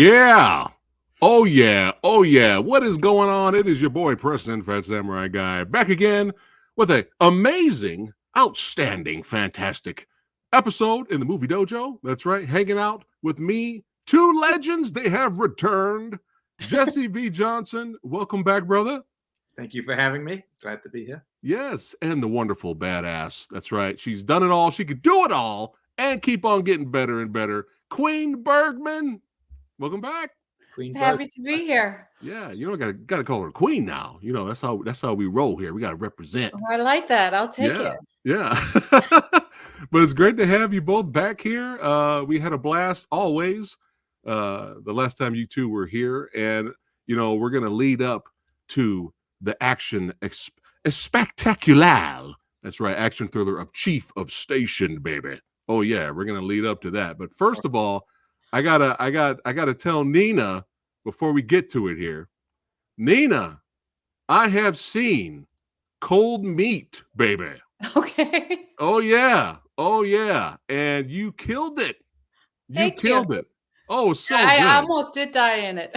Yeah. Oh, yeah. Oh, yeah. What is going on? It is your boy, Preston, PhatSamuraiGuy, back again with an amazing, outstanding, fantastic episode in the movie Dojo. That's right. Hanging out with me. Two legends. They have returned. Jesse V. Johnson. Welcome back, brother. Thank you for having me. Glad to be here. Yes. And the wonderful badass. That's right. She's done it all. She could do it all and keep on getting better and better. Queen BERGMAN. Welcome back. Queen Happy to be here. Yeah, you know, gotta call her queen now. You know, that's how we roll here. We gotta represent. Oh, I like that. I'll take it. Yeah. But it's great to have you both back here. We had a blast always. The last time you two were here, and you know, we're gonna lead up to the action spectacular. That's right, action thriller of Chief of Station, baby. Oh yeah, we're gonna lead up to that. But first of all, I gotta tell Nina before we get to it here. Nina, I have seen Cold Meat, baby. Okay. Oh yeah. Oh yeah. And you killed it. You killed it. Oh, so I good. almost did die in it.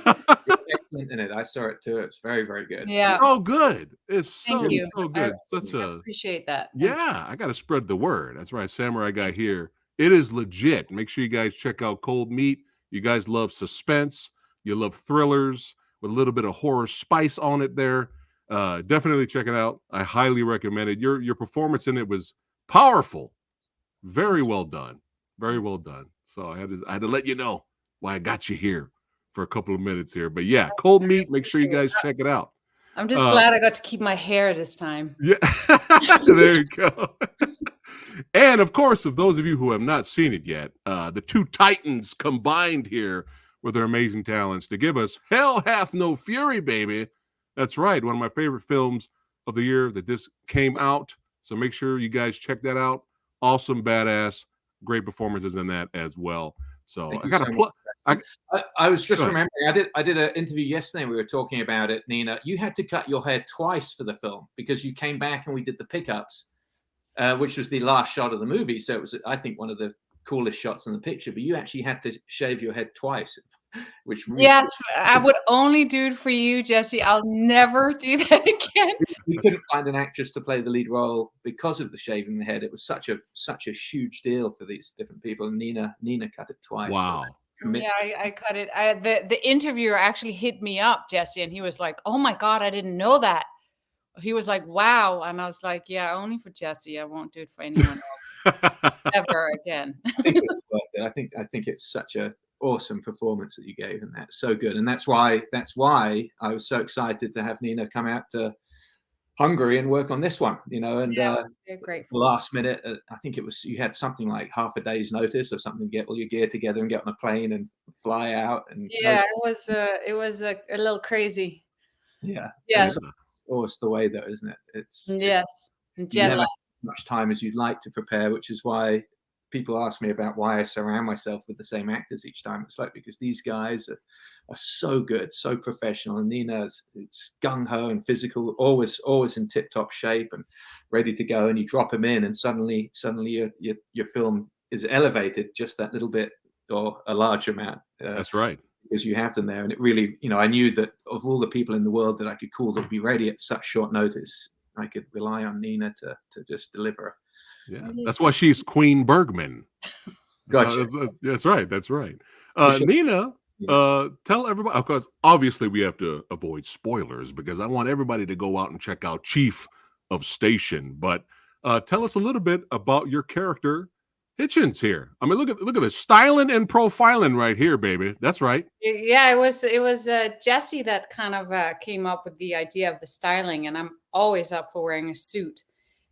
Excellent in it. I saw it too. It's very, very good. Yeah. Oh, good. It's so Thank you. so good. I I appreciate that. Yeah, I gotta spread the word. That's right, Samurai Guy here. It is legit. Make sure you guys check out Cold Meat. You guys love suspense. You love thrillers with a little bit of horror spice on it there. Definitely check it out. I highly recommend it. Your performance in it was powerful. Very well done. Very well done. So I had to let you know why I got you here for a couple of minutes here. But yeah, Cold Meat. Make sure you guys check it out. I'm just glad I got to keep my hair this time. Yeah, there you go. And of course, of those of you who have not seen it yet, the two titans combined here with their amazing talents to give us Hell Hath No Fury, baby. That's right, one of my favorite films of the year that this came out. So make sure you guys check that out. Awesome, badass, great performances in that as well. So I got to I was just remembering, I did an interview yesterday. We were talking about it, Nina. You had to cut your hair twice for the film because you came back and we did the pickups, which was the last shot of the movie. So it was, I think, one of the coolest shots in the picture. But you actually had to shave your head twice, which really yes, I would only do it for you, Jesse. I'll never do that again. We couldn't find an actress to play the lead role because of the shaving the head. It was such a huge deal for these different people. And Nina cut it twice. Wow. So yeah, I cut it. The interviewer actually hit me up, Jesse, and he was like, "Oh my God, I didn't know that." He was like, "Wow," and I was like, "Yeah, only for Jesse. I won't do it for anyone else ever again." I think it's worth it. I think it's such a awesome performance that you gave, and that's so good. And that's why I was so excited to have Nina come out to Hungary and work on this one, you know. And great. Last minute, I think it was, you had something like half a day's notice or something to get all your gear together and get on a plane and fly out. And yeah, it was a little crazy. Yeah. Yes. It's always the way though, isn't it? It's yes. You never have much time as you'd like to prepare, which is why people ask me about why I surround myself with the same actors each time. It's like, because these guys are so good, so professional, and Nina's, it's gung-ho and physical, always in tip-top shape and ready to go, and you drop them in and suddenly your film is elevated just that little bit or a large amount. That's right. Because you have them there. And it really, you know, I knew that of all the people in the world that I could call that would be ready at such short notice, I could rely on Nina to just deliver. Yeah, that's why she's Queen BERGMAN. Gotcha. That's right. That's right. Nina, tell everybody, of course, obviously we have to avoid spoilers because I want everybody to go out and check out Chief of Station. But tell us a little bit about your character, Hitchens, here. I mean, look at the styling and profiling right here, baby. That's right. Yeah, it was Jesse that kind of came up with the idea of the styling, and I'm always up for wearing a suit.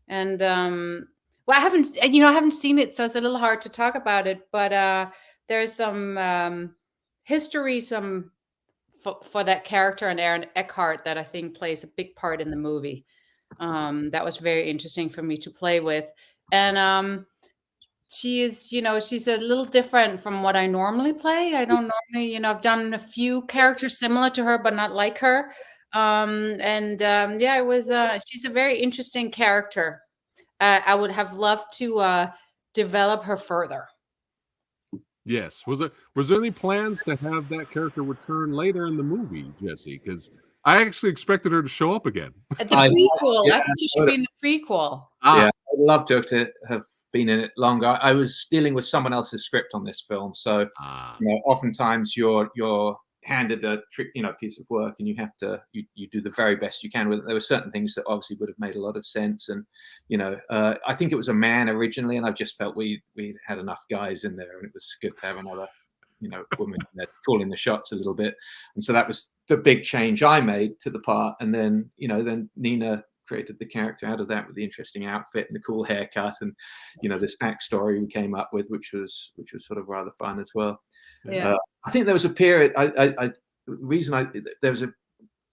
And well, I haven't seen it, so it's a little hard to talk about it. But there's some history, for that character and Aaron Eckhart that I think plays a big part in the movie. That was very interesting for me to play with, and she is, she's a little different from what I normally play. I don't normally, I've done a few characters similar to her, but not like her. Yeah, it was. She's a very interesting character. I would have loved to develop her further. Yes. Was there any plans to have that character return later in the movie, Jesse? Because I actually expected her to show up again. The I- prequel. yeah, I think it should be in the prequel. Yeah, I'd love to have been in it longer. I was dealing with someone else's script on this film, so oftentimes you're handed a piece of work, and you have to you do the very best you can with it. There were certain things that obviously would have made a lot of sense, and I think it was a man originally, and I just felt we had enough guys in there, and it was good to have another woman in there calling the shots a little bit. And so that was the big change I made to the part, and then then Nina created the character out of that with the interesting outfit and the cool haircut, and this backstory we came up with, which was sort of rather fun as well. Yeah. I think there was a period. There was a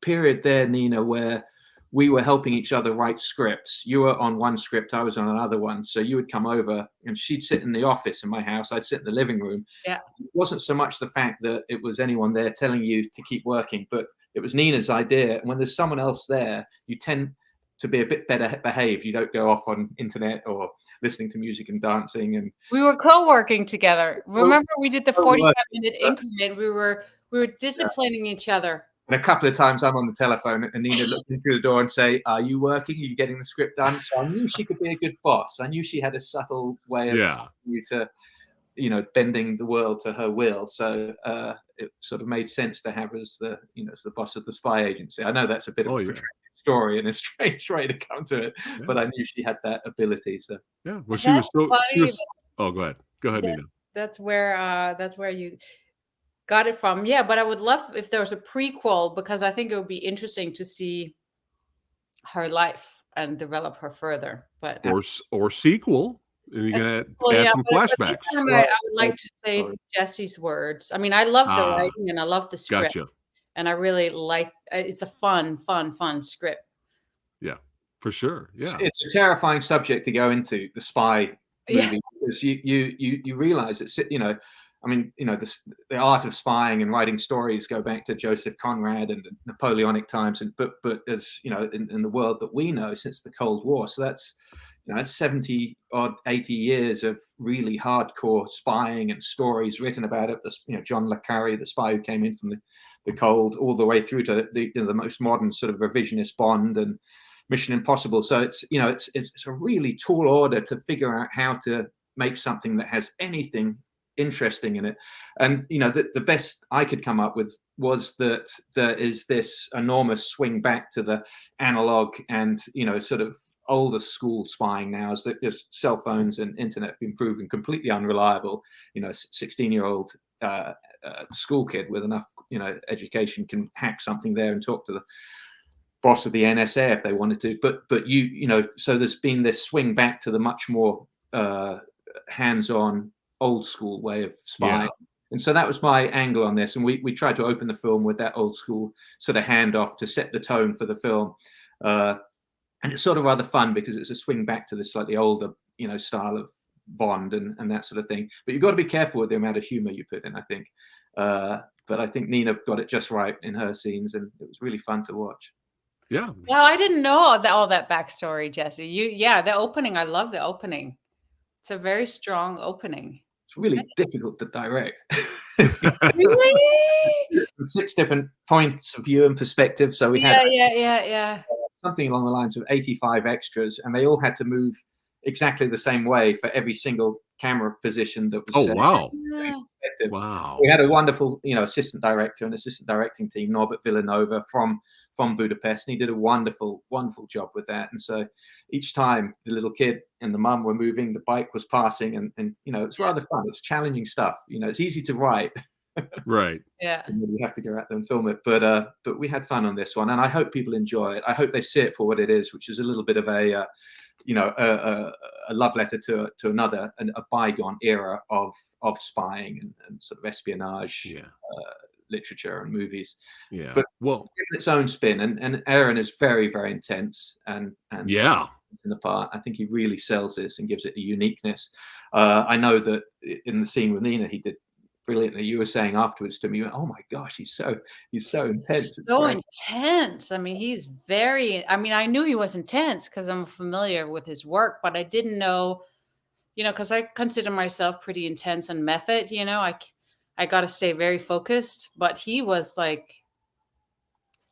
period there, Nina, where we were helping each other write scripts. You were on one script, I was on another one. So you would come over, and she'd sit in the office in my house. I'd sit in the living room. Yeah. It wasn't so much the fact that it was anyone there telling you to keep working, but it was Nina's idea. And when there's someone else there, you tend to be a bit better behaved. You don't go off on internet or listening to music and dancing. And we were co-working together. Remember, we did the 45-minute increment. We were disciplining each other. And a couple of times I'm on the telephone, and Nina looked in through the door and say, "Are you working? Are you getting the script done?" So I knew she could be a good boss. I knew she had a subtle way of you to, bending the world to her will. So it sort of made sense to have as the, as the boss of the spy agency. I know that's a bit of a protracted story and a strange way to come to it, but I knew she had that ability. So well, she was. Oh, go ahead, Nina. That's where you got it from. Yeah, but I would love if there was a prequel, because I think it would be interesting to see her life and develop her further. But or sequel. And you can add some flashbacks. I would like to say Jesse's words. I mean, I love the writing and I love the script. Gotcha. And I really like it's a fun script. Yeah, for sure. Yeah. It's a terrifying subject to go into, the spy movie, because you realize it's, I mean, the art of spying and writing stories go back to Joseph Conrad and the Napoleonic times, but as in the world that we know since the Cold War. So that's 70 odd 80 years of really hardcore spying and stories written about it. John le Carre, the spy who came in from the cold, all the way through to the most modern sort of revisionist Bond and Mission Impossible. So it's a really tall order to figure out how to make something that has anything interesting in it. And the best I could come up with was that there is this enormous swing back to the analog and sort of older school spying now, is that just cell phones and internet have been proven completely unreliable. 16-year-old school kid with enough education can hack something there and talk to the boss of the NSA if they wanted to. But so there's been this swing back to the much more hands-on old school way of spying. Yeah. And so that was my angle on this. And we tried to open the film with that old school sort of handoff to set the tone for the film. And it's sort of rather fun because it's a swing back to the slightly older, style of Bond and that sort of thing. But you've got to be careful with the amount of humor you put in, I think. But I think Nina got it just right in her scenes, and it was really fun to watch. Yeah. No, I didn't know all that backstory, Jesse. The opening. I love the opening. It's a very strong opening. It's really difficult to direct. Really? 6 different points of view and perspective. So we had something along the lines of 85 extras, and they all had to move exactly the same way for every single camera position that was set. Wow. Wow. So we had a wonderful, assistant director and assistant directing team, Norbert Villanova from Budapest, and he did a wonderful job with that. And so each time the little kid and the mum were moving, the bike was passing, and it's rather fun. It's challenging stuff. It's easy to write. Right. Yeah. And you have to go out there and film it. But we had fun on this one, and I hope people enjoy it. I hope they see it for what it is, which is a little bit of a love letter to a bygone era of spying and sort of espionage. Yeah. Literature and movies, but given its own spin, and Aaron is very, very intense and in the part. I think he really sells this and gives it a uniqueness. I know that in the scene with Nina, he did brilliantly. You were saying afterwards to me, "Oh my gosh, he's so intense." So intense. I mean, he's very. I mean, I knew he was intense because I'm familiar with his work, but I didn't know you know, because I consider myself pretty intense and method, you know, I got to stay very focused. But he was like,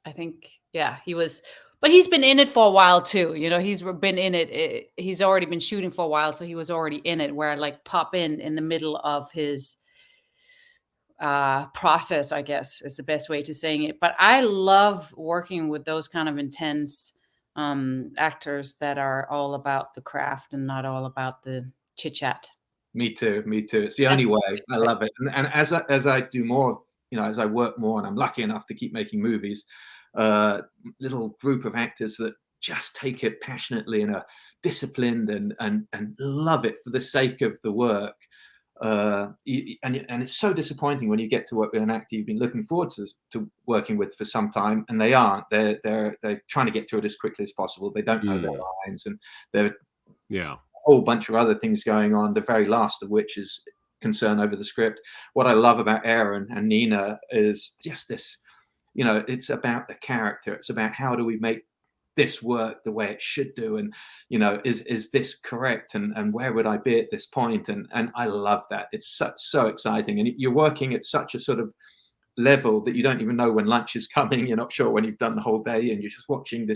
I think, yeah, he was, but he's been in it for a while too. You know, he's been in it. He's already been shooting for a while. So he was already in it, where I like pop in the middle of his process, I guess is the best way to saying it. But I love working with those kind of intense actors that are all about the craft and not all about the chit chat. Me too. Me too. It's the only way. I love it. And as I do more, you know, as I work more, and I'm lucky enough to keep making movies, little group of actors that just take it passionately and are disciplined and love it for the sake of the work. And it's so disappointing when you get to work with an actor you've been looking forward to working with for some time, and they aren't. They're trying to get through it as quickly as possible. They don't know their lines, and they're whole bunch of other things going on, the very last of which is concern over the script. What I love about Aaron and Nina is just this, you know, it's about the character. It's about how do we make this work the way it should do, and you know, is this correct, and where would I be at this point? And I love that. It's so exciting, and you're working at such a sort of level that you don't even know when lunch is coming. You're not sure when you've done the whole day, and you're just watching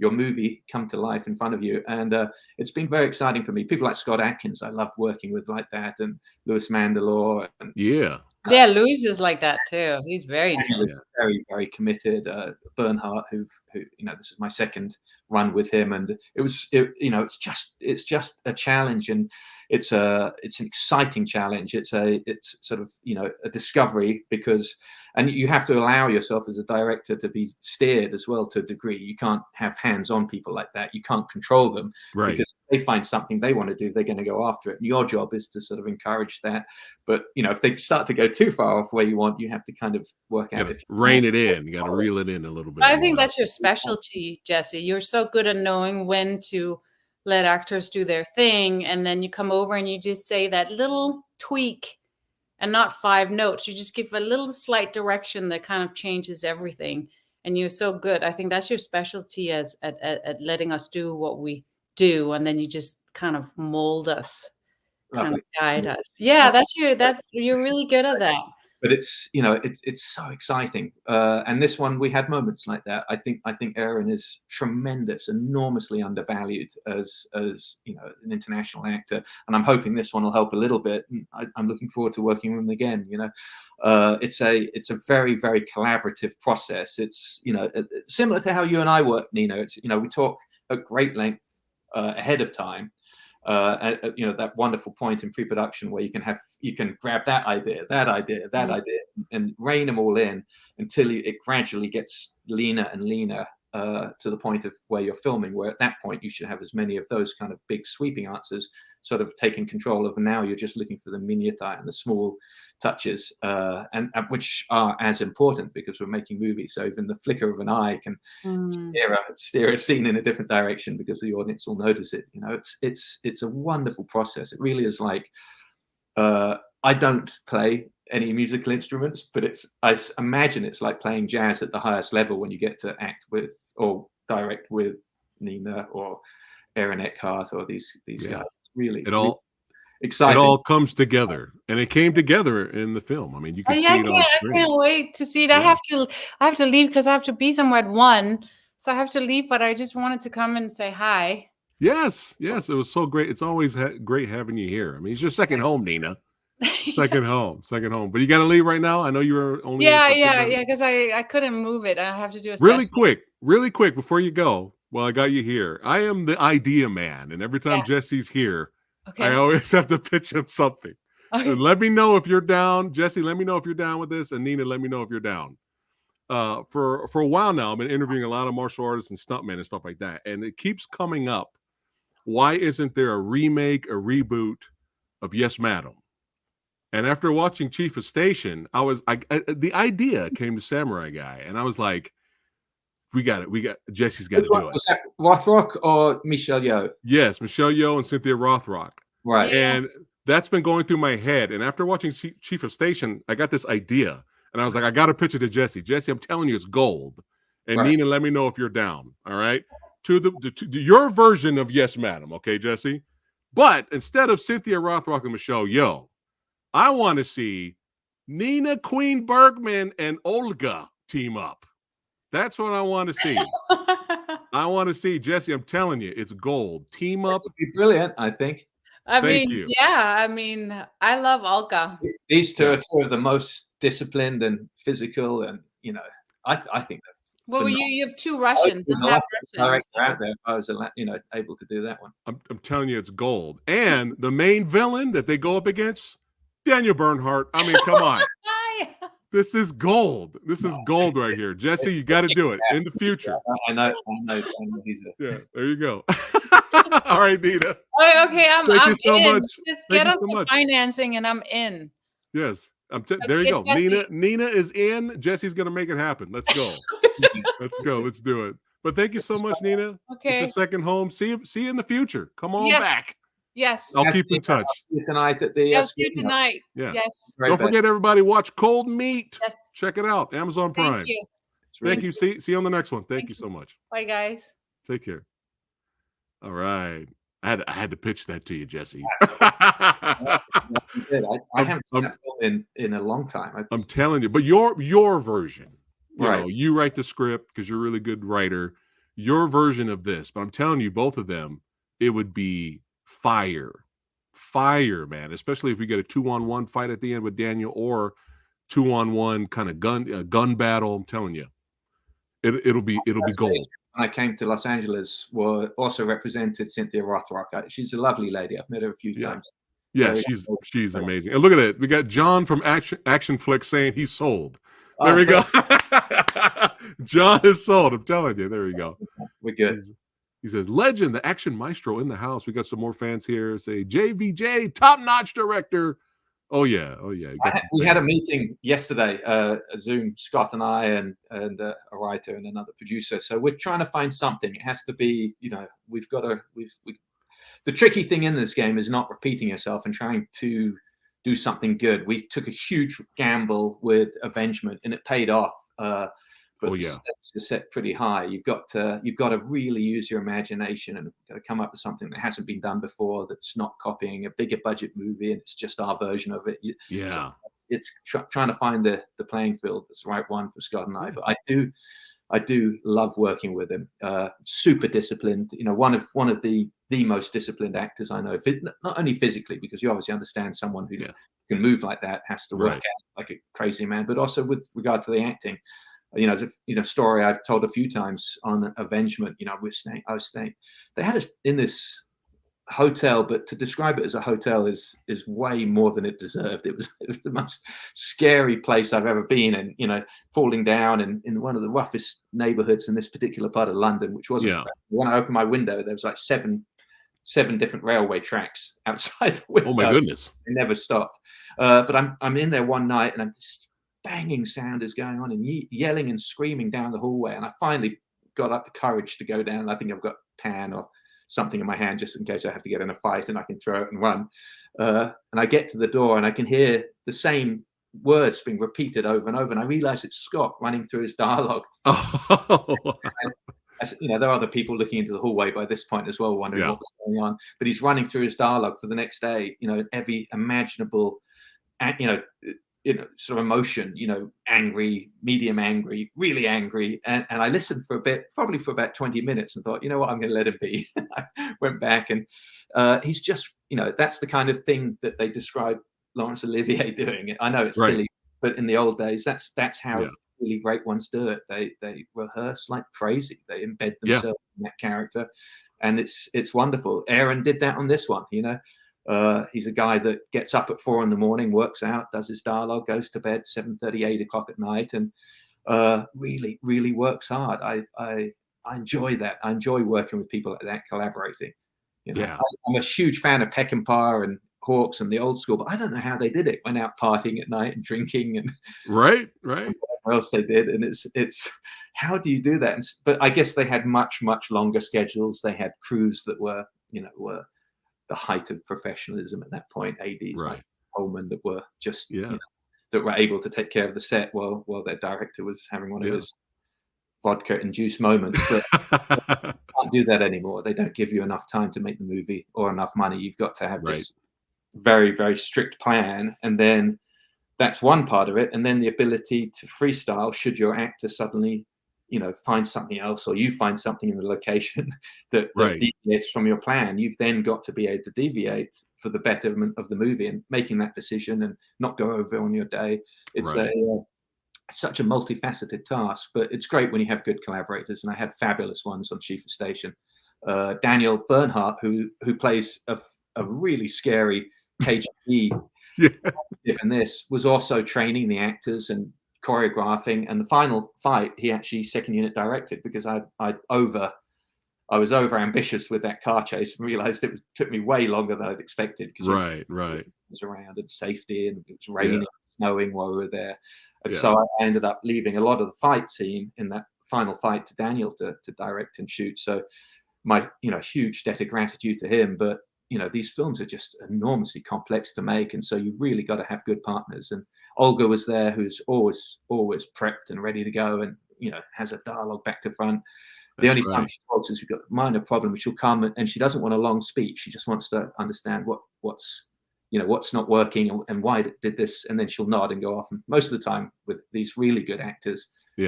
your movie come to life in front of you. And it's been very exciting for me. People like Scott Adkins, I loved working with like that, and Louis Mandylor. And, yeah, Louis is like that too. He's very intense. Very, very committed. Bernhardt, who, you know, this is my second run with him, and you know, it's just a challenge, and it's an exciting challenge. It's sort of, you know, a discovery, because, and you have to allow yourself as a director to be steered as well to a degree. You can't have hands-on people like that. You can't control them, because if they find something they want to do, they're going to go after it. And your job is to sort of encourage that. But, you know, if they start to go too far off where you want, you have to kind of work out. If rein it in, you got to reel it in a little bit. I think that's your specialty, Jesse. You're so good at knowing when to let actors do their thing, and then you come over and you just say that little tweak, and not 5 notes. You just give a little slight direction that kind of changes everything. And you're so good. I think that's your specialty at letting us do what we do, and then you just kind of mold us, kind of guide us. Yeah, you're really good at that. But it's, you know, it's so exciting. And this one, we had moments like that. I think Aaron is tremendous, enormously undervalued as you know, an international actor. And I'm hoping this one will help a little bit. And I'm looking forward to working with him again. You know, it's a very, very collaborative process. It's, you know, similar to how you and I work, Nina. It's, you know, we talk at great length ahead of time. You know, that wonderful point in pre-production where you can grab that idea, and rein them all in until it gradually gets leaner and leaner to the point of where you're filming, where at that point you should have as many of those kind of big sweeping answers sort of taken control of, and now you're just looking for the minutiae and the small touches, and which are as important, because we're making movies, so even the flicker of an eye can steer a scene in a different direction, because the audience will notice it. You know, it's a wonderful process. It really is. Like, I don't play any musical instruments, but I imagine it's like playing jazz at the highest level when you get to act with or direct with Nina or Aaron Eckhart or these guys. It's really exciting. It all comes together, and it came together in the film. I mean, you can see it on screen. I can't wait to see it. Yeah. I have to leave because I have to be somewhere at 1, so I have to leave. But I just wanted to come and say hi. Yes, it was so great. It's always great having you here. I mean, it's your second home, Nina. Second home. But you got to leave right now. I know you were only because I couldn't move it. I have to do a really quick before you go. Well, I got you here. I am the idea man, and every time Jesse's here, I always have to pitch him something. And let me know if you're down, Jesse. Let me know if you're down with this, and Nina, let me know if you're down. For a while now, I've been interviewing a lot of martial artists and stuntmen and stuff like that, and it keeps coming up. Why isn't there a remake, a reboot of Yes, Madam? And after watching Chief of Station, the idea came to Samurai Guy, and I was like, we got it. Jesse's got to do it. Was that Rothrock or Michelle Yeoh? Yes, Michelle Yeoh and Cynthia Rothrock. Right. And that's been going through my head. And after watching Chief of Station, I got this idea. And I was like, I got to pitch it to Jesse. Jesse, I'm telling you, it's gold. And Nina, let me know if you're down. All right. To your version of Yes, Madam. Okay, Jesse? But instead of Cynthia Rothrock and Michelle Yeoh, I want to see Nina Queen Bergman and Olga team up. That's what I want to see. I want to see, Jesse, I'm telling you, it's gold. Team up. It'd be brilliant, I think. I Thank mean, you. yeah, I mean, I love Olga. These two Yeah. are two of the most disciplined and physical, and I think that. Well, phenomenal. you have two I Russians. would I'm be half the Russian. director out there if I was able to do that one. I'm telling you, it's gold. And the main villain that they go up against, Daniel Bernhardt. I mean, come on. This is gold. This is gold right here. Jesse, you got to do it in the future. I know he's a. Yeah, there you go. All right, Nina. Oh, okay, Thank I'm you so in. much. Just Thank get you us so the much. financing, and I'm in. Yes. There you go. Jesse. Nina is in. Jesse's going to make it happen. Let's go. Let's go. Let's do it. But thank you so much, Nina. Okay. It's your second home. See you in the future. Come on Yes. back. Yes. I'll keep in touch. I'll see you tonight at the. I'll see you tonight. Yeah. Yes. Don't forget, everybody, watch Cold Meat. Yes. Check it out. Amazon Prime. Thank you. Thank you. See you on the next one. Thank you so much. Bye, guys. Take care. All right. I had to pitch that to you, Jesse. I haven't seen that film in a long time. I'm telling you, but your version, Right. you write the script because you're a really good writer. Your version of this, but I'm telling you, both of them, it would be fire, man. Especially if we get a 2-on-1 fight at the end with Daniel, or 2-on-1 kind of gun battle. I'm telling you, it'll be gold. When I came to Los Angeles, also represented Cynthia Rothrock. She's a lovely lady. I've met her a few times. Yeah, she's amazing. And look at it. We got John from Action Flick saying he's sold. There we go. John is sold. I'm telling you. There we go. We're good. He says, legend, the action maestro in the house. We got some more fans here. Say, JVJ, top-notch director. Oh, yeah. We had a meeting yesterday, a Zoom, Scott and I, and a writer and another producer. So we're trying to find something. It has to be, the tricky thing in this game is not repeating yourself and trying to do something good. We took a huge gamble with Avengement, and it paid off. But the stakes are set pretty high. You've got to really use your imagination and got to come up with something that hasn't been done before. That's not copying a bigger budget movie, and it's just our version of it. So it's trying to find the playing field that's the right one for Scott and I. But I do love working with him. Super disciplined. One of the most disciplined actors I know. Not only physically, because you obviously understand someone who can move like that has to work out like a crazy man, but also with regard to the acting. As a story I've told a few times on Avengement. I was staying. They had us in this hotel, but to describe it as a hotel is way more than it deserved. It was the most scary place I've ever been in. Falling down in one of the roughest neighborhoods in this particular part of London, which wasn't. When I opened my window, there was like seven different railway tracks outside the window. Oh my goodness! It never stopped. But I'm in there one night, and this banging sound is going on, and yelling and screaming down the hallway. And I finally got up the courage to go down. I think I've got a pan or something in my hand just in case I have to get in a fight, and I can throw it and run. And I get to the door, and I can hear the same words being repeated over and over. And I realize it's Scott running through his dialogue. There are other people looking into the hallway by this point as well, wondering what was going on. But he's running through his dialogue for the next day. Every imaginable, sort of emotion. Angry, medium angry, really angry. And I listened for a bit, probably for about 20 minutes, and thought, you know what, I'm going to let him be. I went back, and he's just, that's the kind of thing that they describe Laurence Olivier doing. I know it's silly, but in the old days, that's how really great ones do it. They rehearse like crazy. They embed themselves in that character, and it's wonderful. Aaron did that on this one. He's a guy that gets up at 4 a.m, works out, does his dialogue, goes to bed 7:30, 8 o'clock at night, and really, really works hard. I enjoy that. I enjoy working with people like that, collaborating. I'm a huge fan of Peckinpah and Hawks and the old school, but I don't know how they did it. Went out partying at night and drinking and right. Whatever else they did, and it's how do you do that? But I guess they had much longer schedules. They had crews that were the height of professionalism at that point. ADs like Coleman that were just that were able to take care of the set while their director was having one of his vodka-induced moments, but can't do that anymore. They don't give you enough time to make the movie or enough money. You've got to have this very, very strict plan, and then that's one part of it. And then the ability to freestyle should your actor suddenly, find something else, or you find something in the location that deviates from your plan. You've then got to be able to deviate for the betterment of the movie and making that decision and not go over on your day. It's such a multifaceted task, but it's great when you have good collaborators, and I had fabulous ones on Chief of Station. Daniel Bernhardt, who plays a really scary KGB in this, was also training the actors and choreographing, and the final fight he actually second unit directed, because I was over ambitious with that car chase and realized took me way longer than I'd expected, because it was around and safety, and it was raining, snowing while we were there. And so I ended up leaving a lot of the fight scene in that final fight to Daniel to direct and shoot. So my huge debt of gratitude to him. But these films are just enormously complex to make, and so you really got to have good partners. And Olga was there, who's always prepped and ready to go, and has a dialogue back to front. The only time she talks is we've got a minor problem. She'll come and she doesn't want a long speech. She just wants to understand what's not working and why it did this, and then she'll nod and go off. And most of the time with these really good actors, they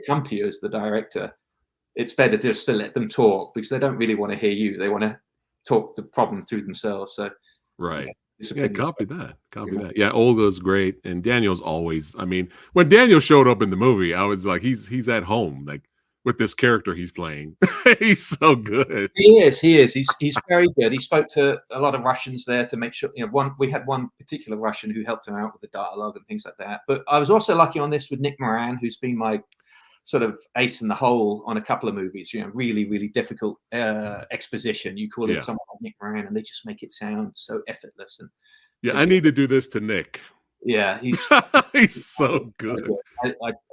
come to you as the director. It's better just to let them talk, because they don't really want to hear you. They want to talk the problem through themselves. So copy that. Yeah, Olga's great, and Daniel's always. I mean, when Daniel showed up in the movie, I was like, he's at home, like with this character he's playing. He's so good. He is. He's very good. He spoke to a lot of Russians there to make sure. We had one particular Russian who helped him out with the dialogue and things like that. But I was also lucky on this with Nick Moran, who's been my sort of ace in the hole on a couple of movies. Really, really difficult exposition. You call in someone like Nick Moran, and they just make it sound so effortless. And I need to do this to Nick. Yeah, he's so good.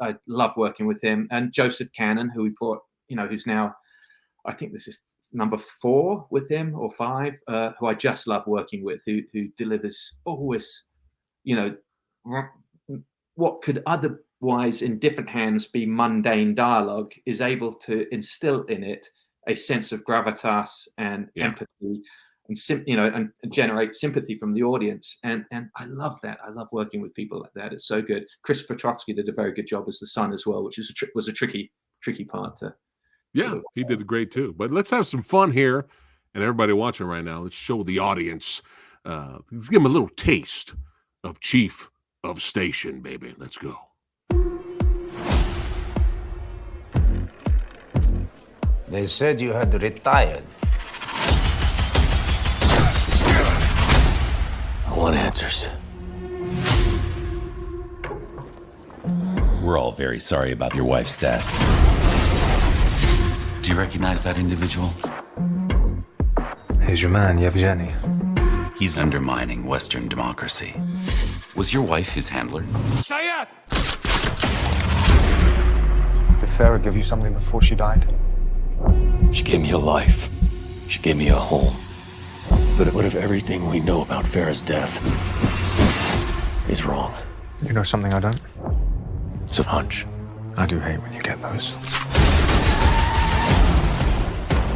I love working with him. And Joseph Cannon, who we brought, who's now, I think this is number 4 with him, or 5, who I just love working with, who delivers always, what could otherwise in different hands be mundane dialogue, is able to instill in it a sense of gravitas and empathy, and generate sympathy from the audience. And I love that. I love working with people like that. It's so good. Chris Petrovsky did a very good job as the son as well, which was a tricky part to. He did great too. But let's have some fun here, and everybody watching right now, let's show the audience. Let's give them a little taste of Chief of Station, baby. Let's go. They said you had retired. I want answers. We're all very sorry about your wife's death. Do you recognize that individual? He's your man, Yevgeny. He's undermining Western democracy. Was your wife his handler? Did Farah give you something before she died? She gave me a life. She gave me a home. But what if everything we know about Farah's death is wrong? You know something I don't? It's a hunch. I do hate when you get those.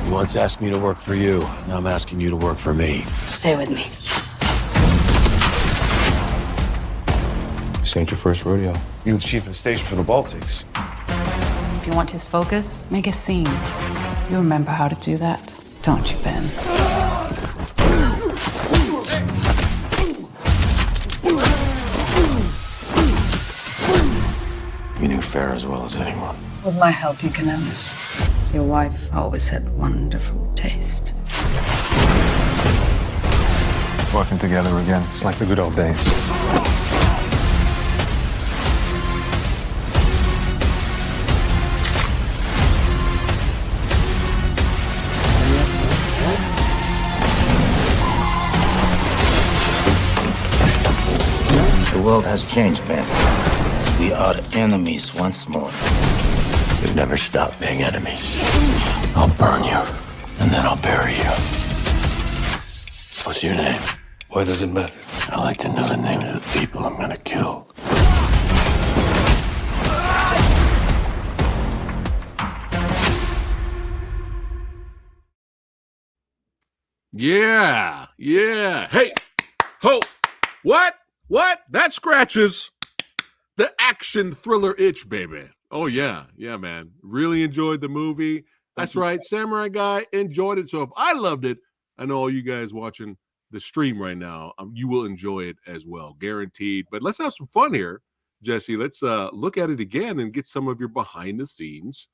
You once asked me to work for you. Now I'm asking you to work for me. Stay with me. This ain't your first rodeo. You was chief of station for the Baltics. If you want his focus, make a scene. You remember how to do that, don't you, Ben? You knew Farah as well as anyone. With my help, you can end this. Your wife always had wonderful taste. Working together again. It's like the good old days. The world has changed, Ben. We are enemies once more. We've never stopped being enemies. I'll burn you, and then I'll bury you. What's your name? Why does it matter? I like to know the names of the people I'm gonna kill. Yeah, yeah. Hey, ho, what? That scratches the action thriller itch, baby. Oh yeah, yeah, man. Really enjoyed the movie. That's right, Samurai Guy enjoyed it. So if I loved it, I know all you guys watching the stream right now, you will enjoy it as well, guaranteed. But let's have some fun here, Jesse. Let's look at it again and get some of your behind the scenes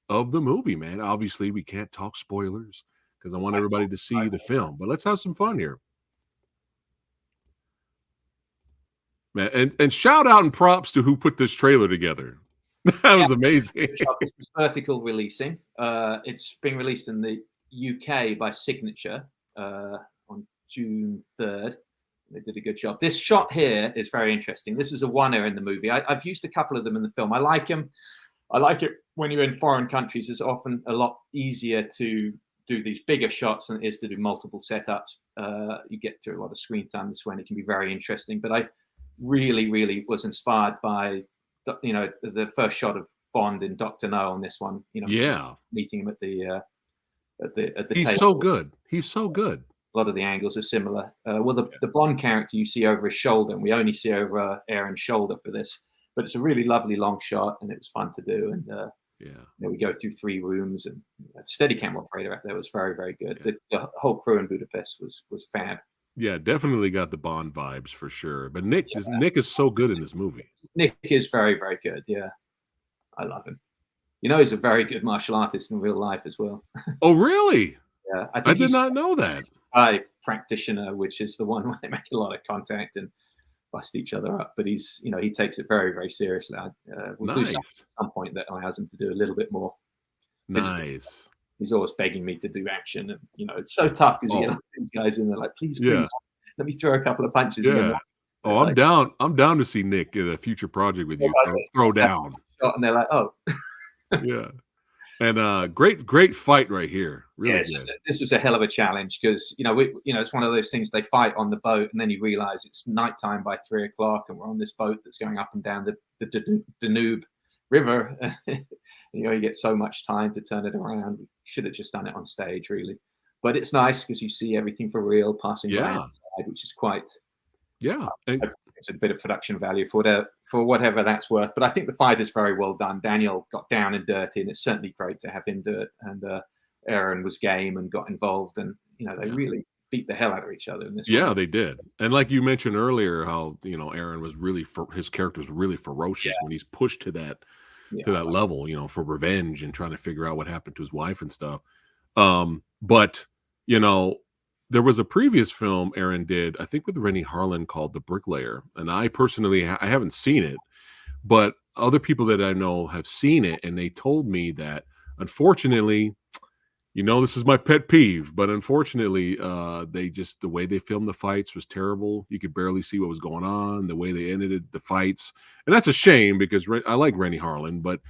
of the movie, man. Obviously, we can't talk spoilers because I want everybody to see the film. But let's have some fun here. Man, and shout out and props to who put this trailer together. That was amazing. This is vertical releasing. It's being released in the UK by Signature on June 3rd. They did a good job. This shot here is very interesting. This is a one-er in the movie. I've used a couple of them in the film. I like them. I like it when you're in foreign countries. It's often a lot easier to do these bigger shots than it is to do multiple setups. You get through a lot of screen time this way, and it can be very interesting. But I really was inspired by the first shot of Bond in Dr. No on this one. Meeting him at the He's table. so good. He's so good. A lot of the angles are similar. The Bond character you see over his shoulder, and we only see over Aaron's shoulder for this. But it's a really lovely long shot, and it was fun to do. And we go through 3 rooms, and the Steadicam operator out there was very good. Yeah. The whole crew in Budapest was fab. Yeah, definitely got the Bond vibes for sure. But Nick is so good in this movie. Nick is very good. Yeah, I love him. He's a very good martial artist in real life as well. Oh, really? Yeah, I did not know that. Practitioner, which is the one where they make a lot of contact and bust each other up. But he's, he takes it very seriously. We'll do something at some point that allows him to do a little bit more. Nice. He's always begging me to do action, and it's so tough because you get these guys in there like, please, let me throw a couple of punches. Yeah. Oh, I'm down. I'm down to see Nick in a future project with you. Throw down. And they're like, oh, yeah. And great fight right here. Really good. This was a hell of a challenge because it's one of those things. They fight on the boat, and then you realize it's nighttime by 3 o'clock, and we're on this boat that's going up and down the Danube River. You get so much time to turn it around. We should have just done it on stage, really. But it's nice because you see everything for real passing by outside, which is quite. Yeah, it's a bit of production value for whatever that's worth. But I think the fight is very well done. Daniel got down and dirty, and it's certainly great to have him do it. And Aaron was game and got involved, and they really beat the hell out of each other in this. Yeah, they did. And like you mentioned earlier, how Aaron was really his character was really ferocious when he's pushed to that level, for revenge and trying to figure out what happened to his wife and stuff. But there was a previous film Aaron did, I think with Rennie Harlan, called The Bricklayer. And I personally, I haven't seen it, but other people that I know have seen it. And they told me that, unfortunately, this is my pet peeve, but unfortunately, the way they filmed the fights was terrible. You could barely see what was going on, the way they ended the fights. And that's a shame because I like Rennie Harlan, but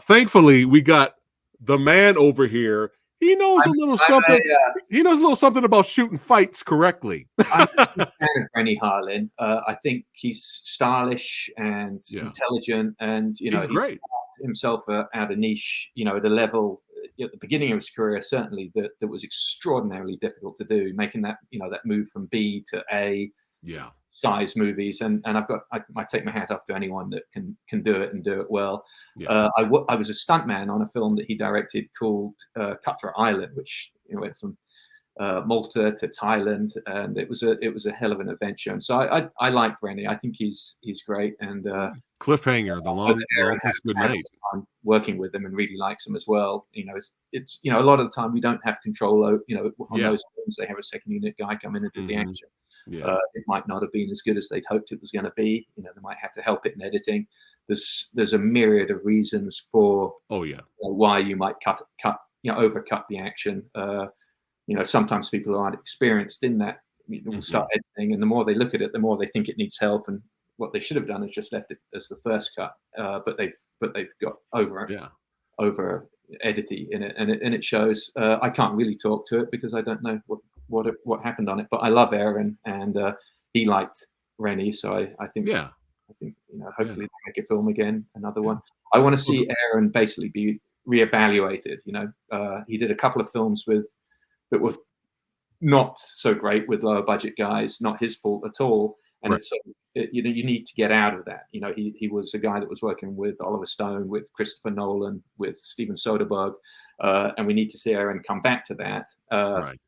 thankfully we got the man over here. He knows a little something. He knows a little something about shooting fights correctly. I'm a fan of Rennie Harlan. I think he's stylish and intelligent, and he's great. Himself out of niche. At a level at the beginning of his career, certainly that was extraordinarily difficult to do. Making that that move from B to A. Yeah. Size movies, and I take my hat off to anyone that can do it and do it well. I was a stuntman on a film that he directed called Cutthroat Island, which went from Malta to Thailand, and it was a hell of an adventure. And so I like Rennie. I think he's great. And Cliffhanger, the long good night. Working with him and really likes him as well. It's a lot of the time we don't have control. On those films, they have a second unit guy come in and do the action. Yeah. It might not have been as good as they'd hoped it was going to be. They might have to help it in editing. There's a myriad of reasons for why you might overcut the action. Sometimes people who aren't experienced in that will start editing, and the more they look at it, the more they think it needs help. And what they should have done is just left it as the first cut. But they've got over editing in it, and it shows. I can't really talk to it because I don't know what happened on it, but I love Aaron, and he liked Rennie, so I think hopefully they make a film again, another one. I want to see Aaron basically be reevaluated. He did a couple of films that were not so great with lower budget guys, not his fault at all. And Right. it's sort of, you know, you need to get out of that. You know, he was a guy that was working with Oliver Stone, with Christopher Nolan, with Steven Soderbergh, and we need to see Aaron come back to that, Right.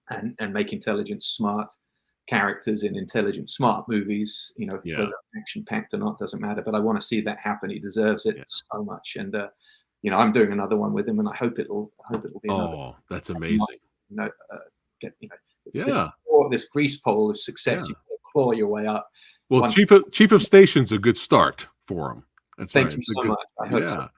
and make intelligent, smart characters in intelligent, smart movies. You know, Yeah. whether action packed or not doesn't matter. But I want to see that happen. He deserves it Yeah. so much. And you know, I'm doing another one with him, and I hope it'll be another. Oh, that's amazing. You know, get, you know, it's Yeah. this grease pole of success. Yeah. You can claw your way up. Well, One- Chief of Station's a good start for him. That's Thank right. you It's a so good- much. I hope yeah.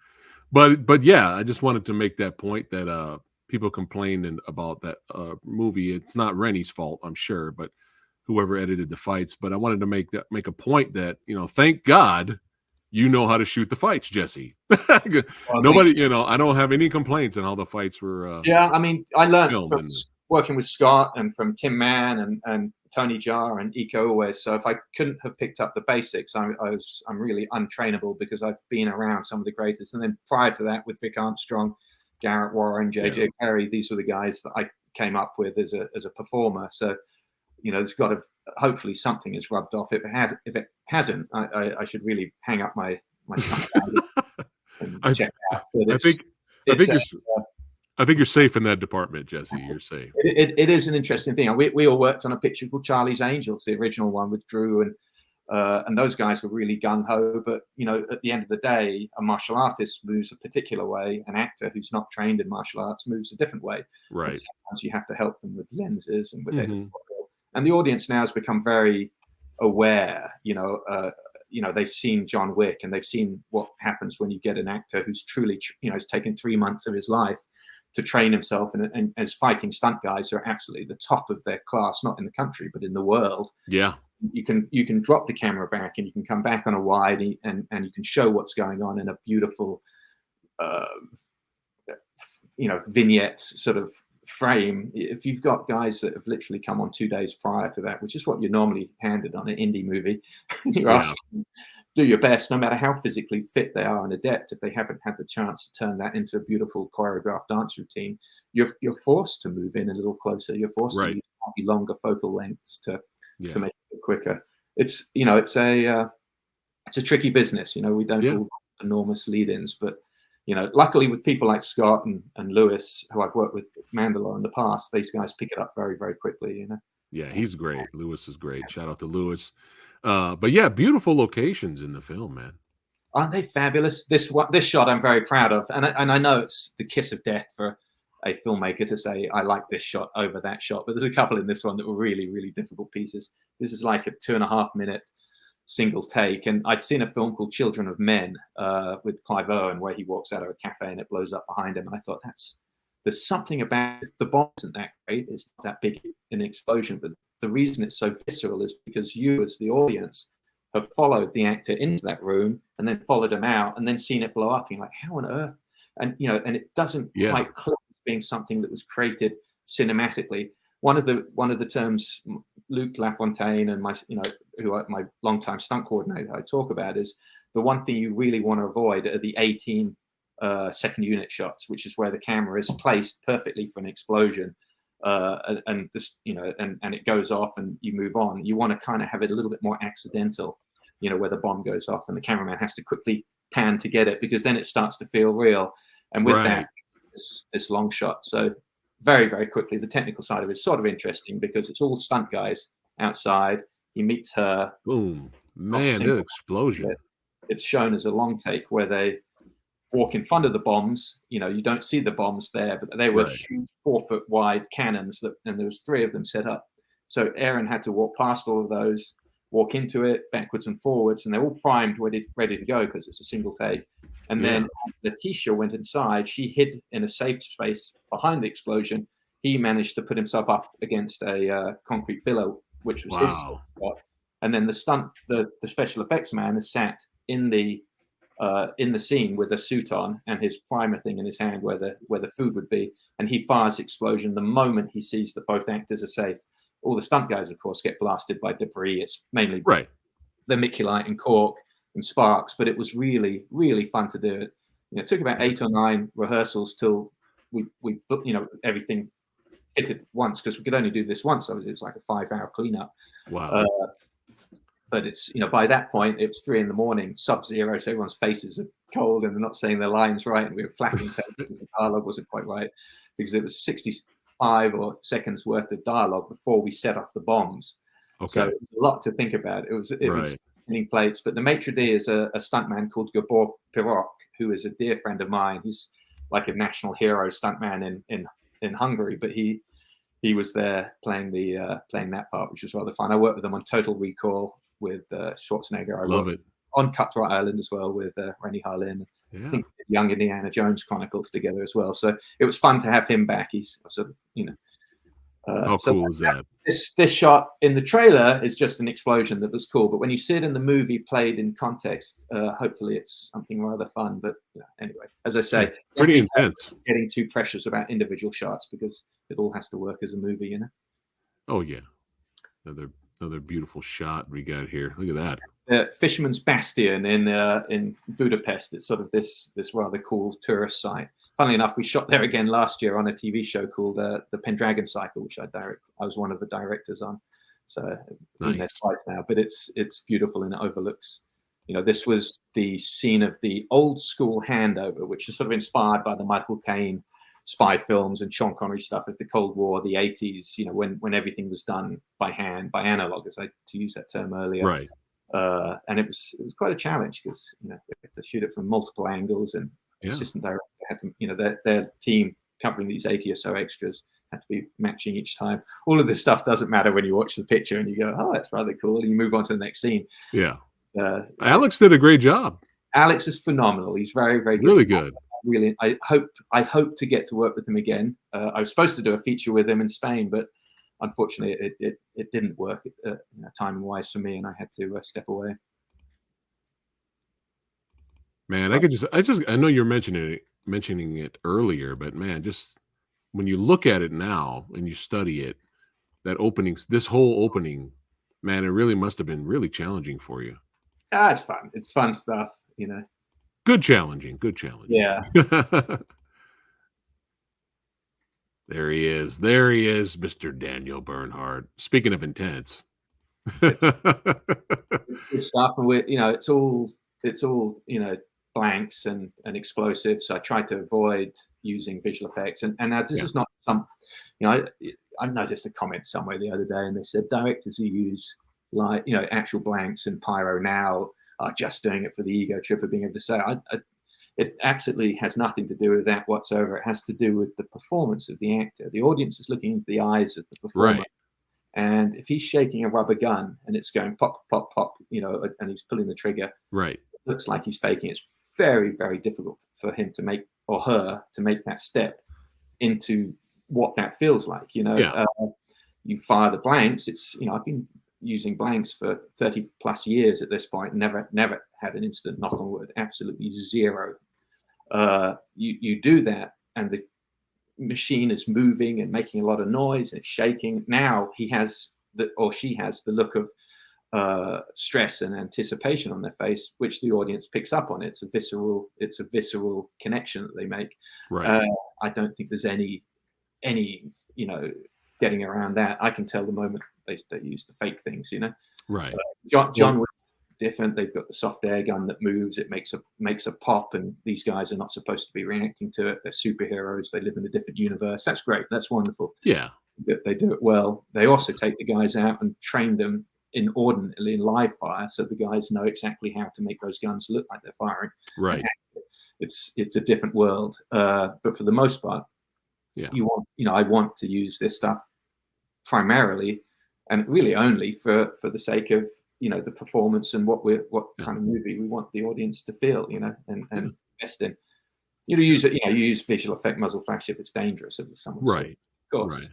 so. But yeah, I just wanted to make that point that people complained about that movie. It's not Rennie's fault, I'm sure, but whoever edited the fights. But I wanted to make a point that, you know, thank God you know how to shoot the fights, Jesse. Nobody, you know, I don't have any complaints on how the fights were. Yeah, I mean, I learned film from and- working with Scott and from Tim Mann and Tony Jaa and Iko Uwais. So if I couldn't have picked up the basics, I'm really untrainable because I've been around some of the greatest. And then prior to that, with Vic Armstrong, Garrett Warren, JJ Perry, these were the guys that I came up with as a performer. So, you know, there's got to, hopefully something is rubbed off. If it hasn't, I should really hang up my stuff and check out. But I think you're safe in that department, Jesse. You're safe. It is an interesting thing. We all worked on a picture called Charlie's Angels, the original one with Drew, and those guys were really gung ho. But you know, at the end of the day, a martial artist moves a particular way. An actor who's not trained in martial arts moves a different way. Right. And sometimes you have to help them with lenses and with Mhm. editorial. And the audience now has become very aware. You know, they've seen John Wick and they've seen what happens when you get an actor who's truly, you know, has taken 3 months of his life to train himself, and as fighting stunt guys who are absolutely the top of their class, not in the country but in the world. Yeah. You can drop the camera back and you can come back on a wide and you can show what's going on in a beautiful, you know, vignette sort of frame. If you've got guys that have literally come on 2 days prior to that, which is what you're normally handed on an indie movie, you're asking them, do your best, no matter how physically fit they are and adept. If they haven't had the chance to turn that into a beautiful choreographed dance routine, you're forced to move in a little closer. You're forced to use slightly longer focal lengths to make it quicker. It's, you know, it's a tricky business. You know, we don't do enormous lead-ins, but you know, luckily with people like Scott and Lewis, who I've worked with Mandalore in the past, these guys pick it up very, very quickly. You know. Yeah, he's great. Lewis is great. Shout out to Lewis. But yeah, beautiful locations in the film, man. Aren't they fabulous? This shot I'm very proud of, and I know it's the kiss of death for a filmmaker to say I like this shot over that shot, but there's a couple in this one that were really, really difficult pieces. This is like a 2.5 minute single take, and I'd seen a film called Children of Men with Clive Owen where he walks out of a cafe and it blows up behind him, and I thought there's something about the bomb isn't that great. It's not that big an explosion, but the reason it's so visceral is because you, as the audience, have followed the actor into that room and then followed him out and then seen it blow up. And you're like, how on earth? And you know, and it doesn't quite click as being something that was created cinematically. One of the terms Luc Lafontaine and my longtime stunt coordinator I talk about is the one thing you really want to avoid are the 18 second unit shots, which is where the camera is placed perfectly for an explosion. And this, you know, and it goes off and you move on. You want to kind of have it a little bit more accidental, you know, where the bomb goes off and the cameraman has to quickly pan to get it, because then it starts to feel real. And with that, this long shot. So very, very quickly, the technical side of it is sort of interesting because it's all stunt guys outside. He meets her. Boom. Man, the explosion. It's shown as a long take where they walk in front of the bombs. You know, you don't see the bombs there, but they were huge 4-foot wide cannons and there was 3 of them set up. So Aaron had to walk past all of those, walk into it backwards and forwards, and they're all primed, ready to go because it's a single take. And then Letitia went inside. She hid in a safe space behind the explosion. He managed to put himself up against a concrete pillar, which was his spot. And then the special effects man is sat in the scene with a suit on and his primer thing in his hand where the food would be, and he fires the explosion the moment he sees that both actors are safe. All the stunt guys, of course, get blasted by debris. It's mainly vermiculite and cork and sparks, but it was really, really fun to do it. You know, it took about 8 or 9 rehearsals till we you know, everything hit it once because we could only do this once. So it was like a 5-hour cleanup. Wow. But it's, by that point it was 3 a.m, sub-zero, so everyone's faces are cold and they're not saying their lines right, and we were flapping because the dialogue wasn't quite right, because it was 65 or seconds worth of dialogue before we set off the bombs. Okay. So it was a lot to think about. It was Right. spinning plates. But the maitre d' is a stuntman called Gabor Pirok, who is a dear friend of mine. He's like a national hero stuntman in Hungary, but he was there playing that part, which was rather fun. I worked with him on Total Recall with Schwarzenegger. I Love worked it. on Cutthroat Island as well with Rennie Harlin. Yeah. I think we did Young Indiana Jones Chronicles together as well. So it was fun to have him back. He's sort of, How cool is that? This shot in the trailer is just an explosion that was cool, but when you see it in the movie played in context, hopefully it's something rather fun. But anyway, as I say, Pretty intense. Getting too precious about individual shots because it all has to work as a movie, Oh yeah, another beautiful shot we got here. Look at that. Fisherman's Bastion in Budapest. It's sort of this rather cool tourist site. Funnily enough, we shot there again last year on a TV show called The Pendragon Cycle, which I was one of the directors on. So been there twice now, but it's beautiful and it overlooks. This was the scene of the old school handover, which is sort of inspired by the Michael Caine spy films and Sean Connery stuff of the Cold War, the 80s. When everything was done by hand, by analog, to use that term earlier. Right. And it was quite a challenge because we had to shoot it from multiple angles, and assistant director had to, their team covering these 80 or so extras had to be matching each time. All of this stuff doesn't matter when you watch the picture and you go, oh, that's rather cool, and you move on to the next scene. Yeah. Alex did a great job. Alex is phenomenal. He's very, very good. Really good. Really, I hope to get to work with him again. I was supposed to do a feature with him in Spain, but unfortunately it didn't work timing wise for me, and I had to step away. Man, I know you're mentioning it earlier, but man, just when you look at it now and you study it, this whole opening, man, it really must have been really challenging for you. It's fun. It's fun stuff, Good challenging. Yeah. There he is, Mr. Daniel Bernhardt. Speaking of intense. Good stuff, and it's all blanks and explosives. So I try to avoid using visual effects, and now this is not some, I noticed a comment somewhere the other day, and they said directors who use actual blanks and pyro now are just doing it for the ego trip of being able to say. It absolutely has nothing to do with that whatsoever. It has to do with the performance of the actor. The audience is looking into the eyes of the performer. Right. And if he's shaking a rubber gun and it's going pop, pop, pop, and he's pulling the trigger, right, it looks like he's faking. It's very, very difficult for him to make, or her to make that step into what that feels like. You fire the blanks. It's I've been using blanks for 30 plus years at this point. Never had an incident, knock on wood, absolutely zero. You do that, and the machine is moving and making a lot of noise and it's shaking. Now he has she has the look of stress and anticipation on their face, which the audience picks up on. It's a visceral connection that they make. Right. I don't think there's any getting around that. I can tell the moment they use the fake things. Right. John was different. They've got the soft air gun that moves. It makes a pop, and these guys are not supposed to be reacting to it. They're superheroes. They live in a different universe. That's great. That's wonderful. Yeah. They do it well. They also take the guys out and train them inordinately in live fire, so the guys know exactly how to make those guns look like they're firing. Right. It's a different world, but for the most part, I want to use this stuff primarily and really only for the sake of the performance and what kind of movie we want the audience to feel, and invest in. You use visual effect muzzle flash if it's dangerous, if someone right. Of course. Right.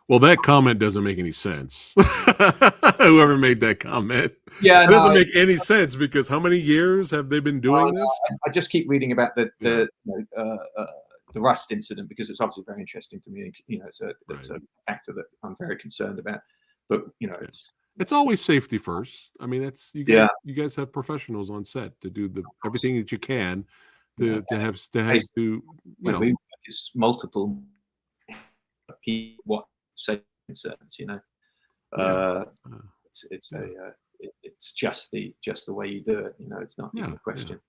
Well, that comment doesn't make any sense. Whoever made that comment, it doesn't make any sense, because how many years have they been doing this? I just keep reading about the Rust incident because it's obviously very interesting to me. It's a factor that I'm very concerned about. But it's always safety first. I mean, that's you guys have professionals on set to do everything that you can to have it's multiple people what say concerns. You know, it's just the way you do it. You know, it's not even a question.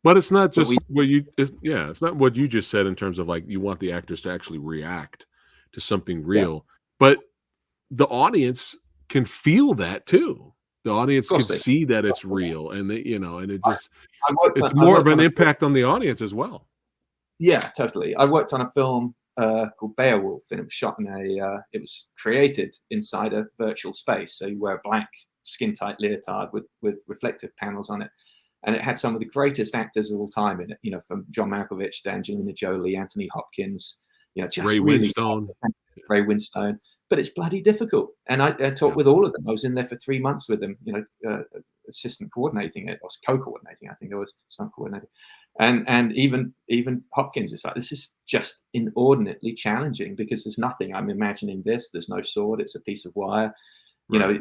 But it's not just it's not what you just said in terms of like you want the actors to actually react to something real, but the audience can feel that too. The audience can see that it's real, and and it just it's more of an impact on the audience as well. Yeah, totally. I worked on a film called Beowulf, and it was shot in it was created inside a virtual space. So you wear a black skin-tight leotard with reflective panels on it. And it had some of the greatest actors of all time in it, you know, from John Malkovich to Angelina Jolie, Anthony Hopkins, you know, just Ray Winstone. Ray Winstone. But it's bloody difficult. And I talked with all of them. I was in there for 3 months with them, you know, assistant coordinating it, or co-coordinating, I think it was, stunt coordinating. And even Hopkins is like, this is just inordinately challenging because there's nothing. I'm imagining this. There's no sword. It's a piece of wire. You know,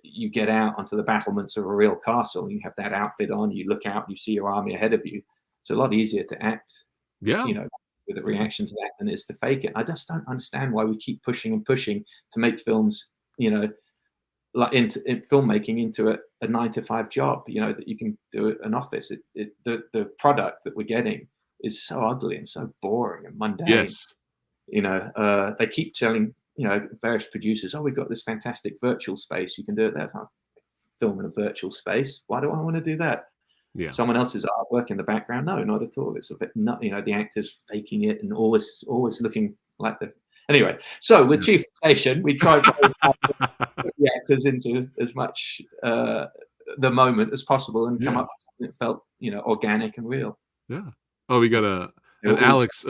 you get out onto the battlements of a real castle, and you have that outfit on, you look out, you see your army ahead of you. It's a lot easier to act, you know, with a reaction to that than it is to fake it. I just don't understand why we keep pushing and pushing to make films, you know, like in filmmaking into a 9-to-5 job, you know, that you can do at an office. The product that we're getting is so ugly and so boring and mundane. Yes. You know, they keep telling, you know, various producers, oh, we've got this fantastic virtual space. You can do it there. Film in a virtual space. Why do I want to do that? Yeah. Someone else's artwork in the background? No, not at all. It's a bit not, you know, the actors faking it and always looking like the. Anyway, so with Chief Station, we tried to put the actors into as much the moment as possible and come up with something that felt, you know, organic and real. Yeah. Oh, we got an Alex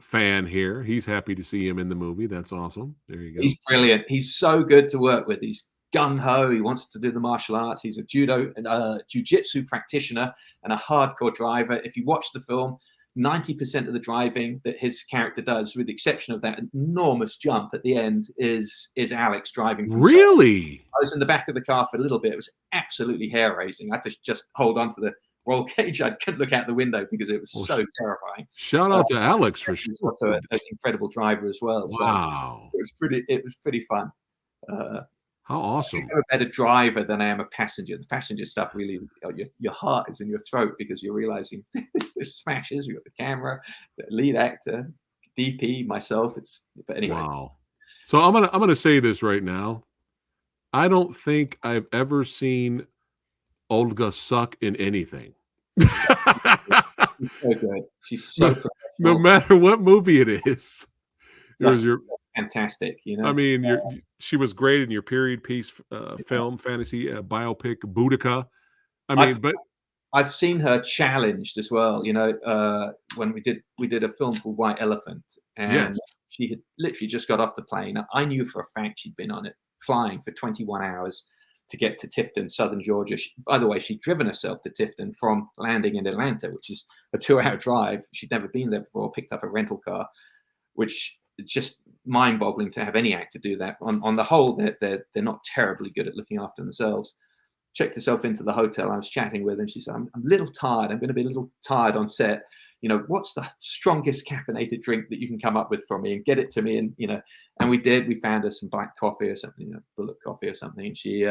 fan here. He's happy to see him in the movie. That's awesome. There you go. He's brilliant. He's so good to work with. He's gung-ho. He wants to do the martial arts. He's a judo and jiu-jitsu practitioner and a hardcore driver. If you watch the film, 90% of the driving that his character does, with the exception of that enormous jump at the end, is Alex driving. Really? I was in the back of the car for a little bit. It was absolutely hair-raising. I had to just hold on to the roll cage. I couldn't look out the window because it was so terrifying. Shout out to Alex for sure. He's also an incredible driver as well. Wow. So it was pretty fun. How awesome. I'm a better driver than I am a passenger. The passenger stuff really, your heart is in your throat because you're realizing there's smashes. You've got the camera, the lead actor, DP, myself. But anyway. Wow. So I'm gonna say this right now. I don't think I've ever seen Olga suck in anything. She's so good. She's so professional. No matter what movie it is. That's fantastic, you know. I mean, she was great in your period piece film, fantasy biopic, Boudica. I mean, I've seen her challenged as well. You know, when we did a film called White Elephant, and she had literally just got off the plane. I knew for a fact she'd been on it, flying for 21 hours to get to Tifton, southern Georgia. By the way, she'd driven herself to Tifton from landing in Atlanta, which is a 2-hour drive. She'd never been there before. Picked up a rental car, which it's just mind-boggling to have any actor do that. On the whole, they're not terribly good at looking after themselves. Checked herself into the hotel. I was chatting with her, and she said, I'm a little tired. I'm going to be a little tired on set. You know, what's the strongest caffeinated drink that you can come up with for me and get it to me? And, you know, and we did. We found her some black coffee or something, you know, bullet coffee or something. And she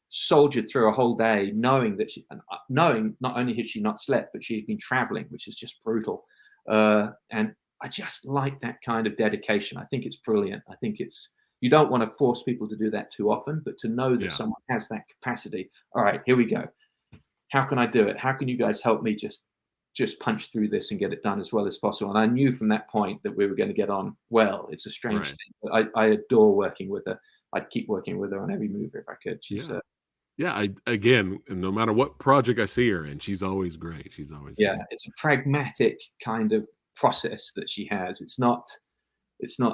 soldiered through a whole day knowing that knowing not only had she not slept, but she had been traveling, which is just brutal. And I just like that kind of dedication. I think it's brilliant. I think you don't want to force people to do that too often, but to know that someone has that capacity. All right, here we go. How can I do it? How can you guys help me just punch through this and get it done as well as possible? And I knew from that point that we were going to get on well. It's a strange thing, but I adore working with her. I'd keep working with her on every movie if I could. She's again, no matter what project I see her in, she's always great. She's always great. It's a pragmatic kind of process that she has. It's not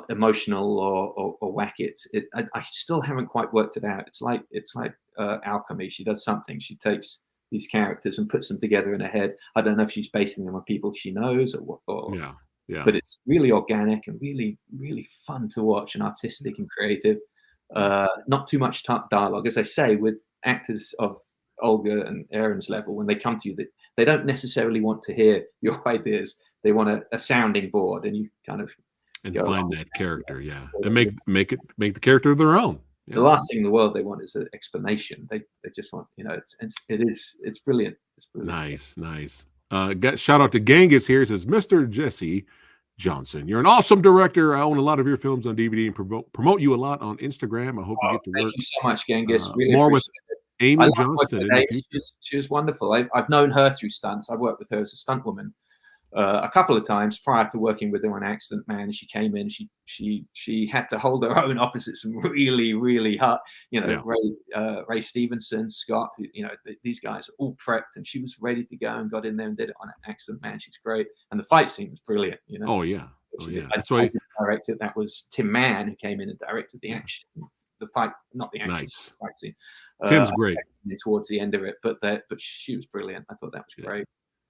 emotional or whack it. I still haven't quite worked it out. It's like alchemy. She does something. She takes these characters and puts them together in her head. I don't know if she's basing them on people she knows or but it's really organic and really, really fun to watch and artistic and creative. Not too much dialogue. As I say, with actors of Olga and Aaron's level, when they come to you, they they don't necessarily want to hear your ideas. They want a sounding board, and you kind of and go find on. that character, and make the character their own. The last thing in the world they want is an explanation. They just want, it's brilliant. It's brilliant. Nice. Shout out to Genghis here. He says, Mr. Jesse Johnson, you're an awesome director. I own a lot of your films on DVD and promote you a lot on Instagram. I hope you get to work. Thank you so much, Genghis. Really more with Amy I love Johnston working in with the Amy. future. She was wonderful. I've known her through stunts. I worked with her as a stunt woman a couple of times prior to working with her on Accident Man. She came in. She had to hold her own opposite some really hot, Ray Stevenson, Scott. Who, these guys are all prepped, and she was ready to go and got in there and did it on Accident Man. She's great, and the fight scene was brilliant. Oh yeah. That's I why directed. That was Tim Mann who came in and directed the action, the fight, not the action, Nice. the fight scene. Tim's great. Towards the end of it, but she was brilliant. I thought that was great.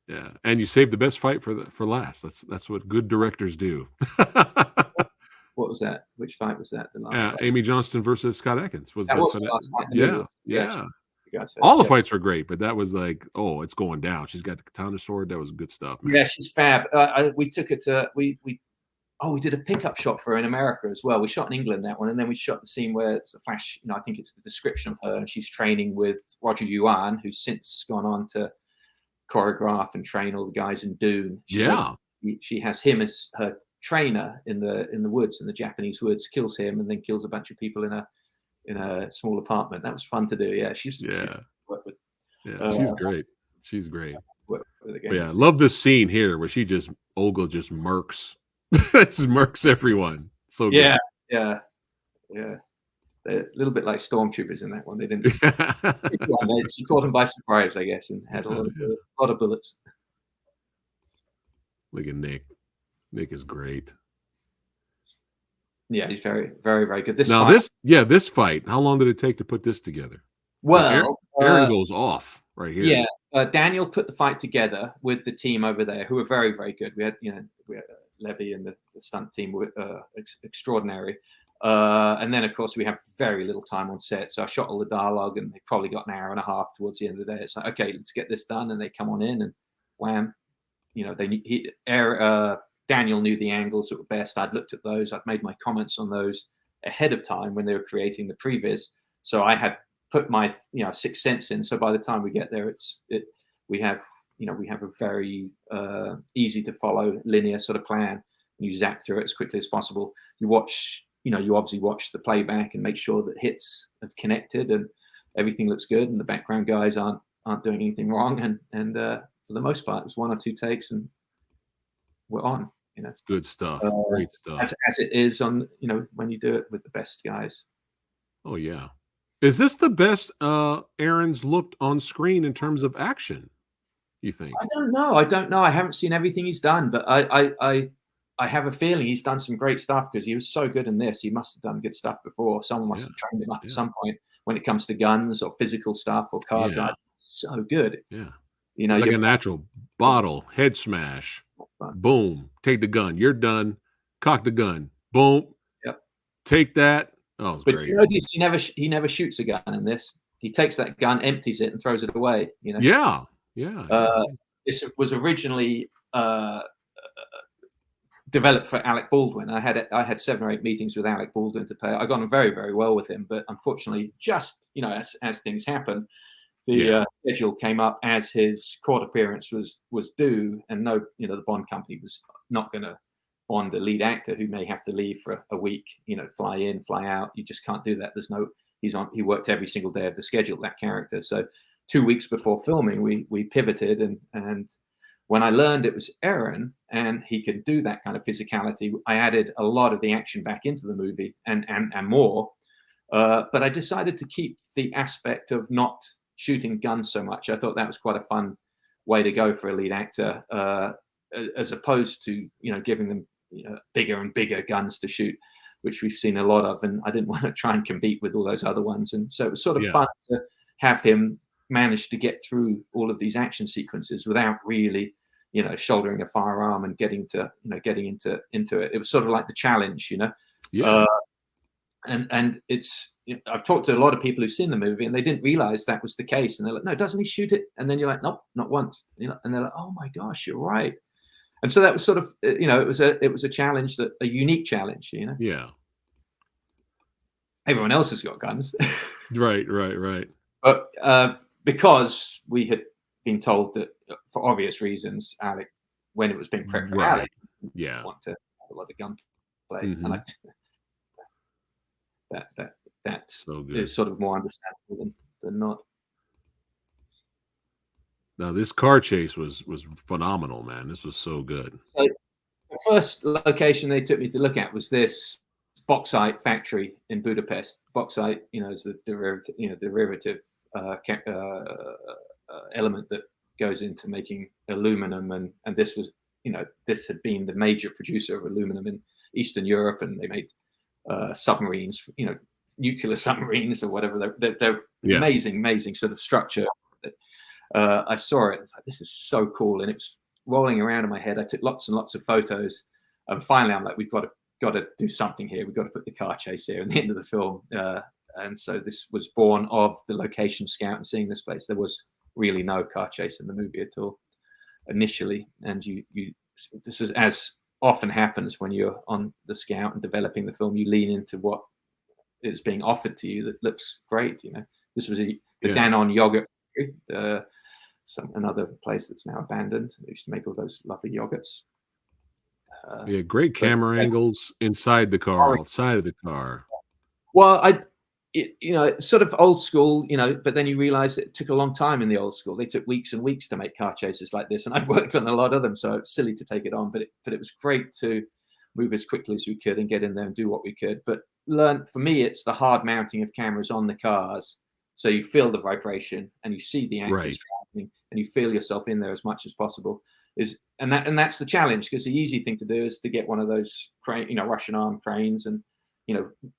Yeah, and you saved the best fight for last. That's what good directors do. What was that? Which fight was that? The last fight? Amy Johnston versus Scott Atkins was That the was the last fight. Yeah. All the fights were great, but that was like, oh, it's going down. She's got the katana sword. That was good stuff, man. Yeah, she's fab. We took it to we did a pickup shot for her in America as well. We shot in England that one, and then we shot the scene where it's the flash. I think it's the description of her, and she's training with Roger Yuan, who's since gone on to choreograph and train all the guys in Dune. She has him as her trainer in the woods, in the Japanese woods. Kills him, and then kills a bunch of people in a small apartment. That was fun to do. Yeah, she's worked with. Yeah, she's great. She's great. Yeah, love this scene here where Olga just murks. Just murks everyone. So good. Yeah. They're a little bit like stormtroopers in that one. They didn't. She caught them by surprise, I guess, and had a lot of bullets. Look at Nick. Nick is great. Yeah, he's very, very, very good. This fight. How long did it take to put this together? Well, Aaron goes off right here. Yeah, Daniel put the fight together with the team over there, who were very, very good. We had Levy and the stunt team were extraordinary. And then, of course, we have very little time on set. So I shot all the dialogue, and they probably got an hour and a half towards the end of the day. It's like, okay, let's get this done. And they come on in, and wham, Daniel knew the angles that were best. I'd looked at those. I'd made my comments on those ahead of time when they were creating the previs. So I had put my sixth sense in. So by the time we get there, we have a very easy to follow linear sort of plan. You zap through it as quickly as possible. You obviously watch the playback and make sure that hits have connected and everything looks good, and the background guys aren't doing anything wrong. And for the most part, it was 1 or 2 takes, and we're on. It's good stuff. Great stuff. As it is on when you do it with the best guys. Oh yeah. Is this the best Aaron's looked on screen in terms of action, you think? I don't know. I haven't seen everything he's done, but I have a feeling he's done some great stuff, because he was so good in this. He must have done good stuff before. Someone must have trained him up at some point when it comes to guns or physical stuff or car guns. So good. Yeah. It's like a natural bottle, head smash, boom, take the gun. You're done. Cock the gun. Boom. Yep. Take that. Oh, it's but great. You notice he never shoots a gun in this. He takes that gun, empties it, and throws it away. Yeah. This was originally developed for Alec Baldwin. I had 7 or 8 meetings with Alec Baldwin to pay. I got on very, very well with him, but unfortunately, just as things happen, the schedule came up as his court appearance was due, and the Bond company was not going to bond a lead actor who may have to leave for a week. Fly in, fly out. You just can't do that. He worked every single day of the schedule, that character. So 2 weeks before filming, we pivoted, and when I learned it was Aaron and he could do that kind of physicality, I added a lot of the action back into the movie and more. But I decided to keep the aspect of not shooting guns so much. I thought that was quite a fun way to go for a lead actor, as opposed to giving them bigger and bigger guns to shoot, which we've seen a lot of. And I didn't want to try and compete with all those other ones. And so it was sort of fun to have him manage to get through all of these action sequences without really shouldering a firearm and getting into it. It was sort of like the challenge, and it's, I've talked to a lot of people who've seen the movie and they didn't realize that was the case, and they're like, no, doesn't he shoot it? And then you're like, nope, not once, and they're like, oh my gosh, you're right. And so that was sort of, it was a challenge, a unique challenge, Yeah. Everyone else has got guns. Right. But because we had been told that, for obvious reasons, Alec, when it was being prepped for Right. Alec, Yeah. want to have a lot of gunplay, Mhm. and that So good. is sort of more understandable than not. Now this car chase was phenomenal, man. This was so good. So the first location they took me to look at was this bauxite factory in Budapest. Bauxite, is the derivative element that goes into making aluminum, and this was, this had been the major producer of aluminum in Eastern Europe, and they made submarines, nuclear submarines or whatever. They're amazing sort of structure. I saw it. It's like, this is so cool, and it was rolling around in my head. I took lots and lots of photos, and finally, I'm like, we've got to do something here. We've got to put the car chase here at the end of the film. And so this was born of the location scout and seeing this place. There was really no car chase in the movie at all initially, and this is, as often happens when you're on the scout and developing the film, you lean into what is being offered to you that looks great. This was the Danone yogurt factory, another place that's now abandoned. They used to make all those lovely yogurts. Great camera angles inside the car, outside of the car. Well, it's sort of old school, but then you realize it took a long time in the old school. They took weeks and weeks to make car chases like this, and I've worked on a lot of them, so it's silly to take it on. But it was great to move as quickly as we could and get in there and do what we could. But for me, it's the hard mounting of cameras on the cars, so you feel the vibration and you see the actors traveling, and you feel yourself in there as much as possible. And that's the challenge, because the easy thing to do is to get one of those Russian arm cranes and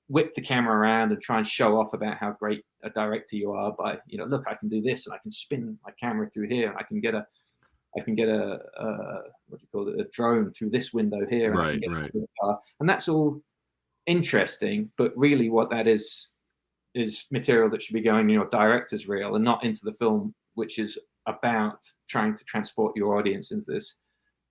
whip the camera around and try and show off about how great a director you are by, look, I can do this, and I can spin my camera through here, and I can get a what do you call it, a drone through this window here, and Right. And that's all interesting, but really what that is material that should be going in your director's reel and not into the film, which is about trying to transport your audience into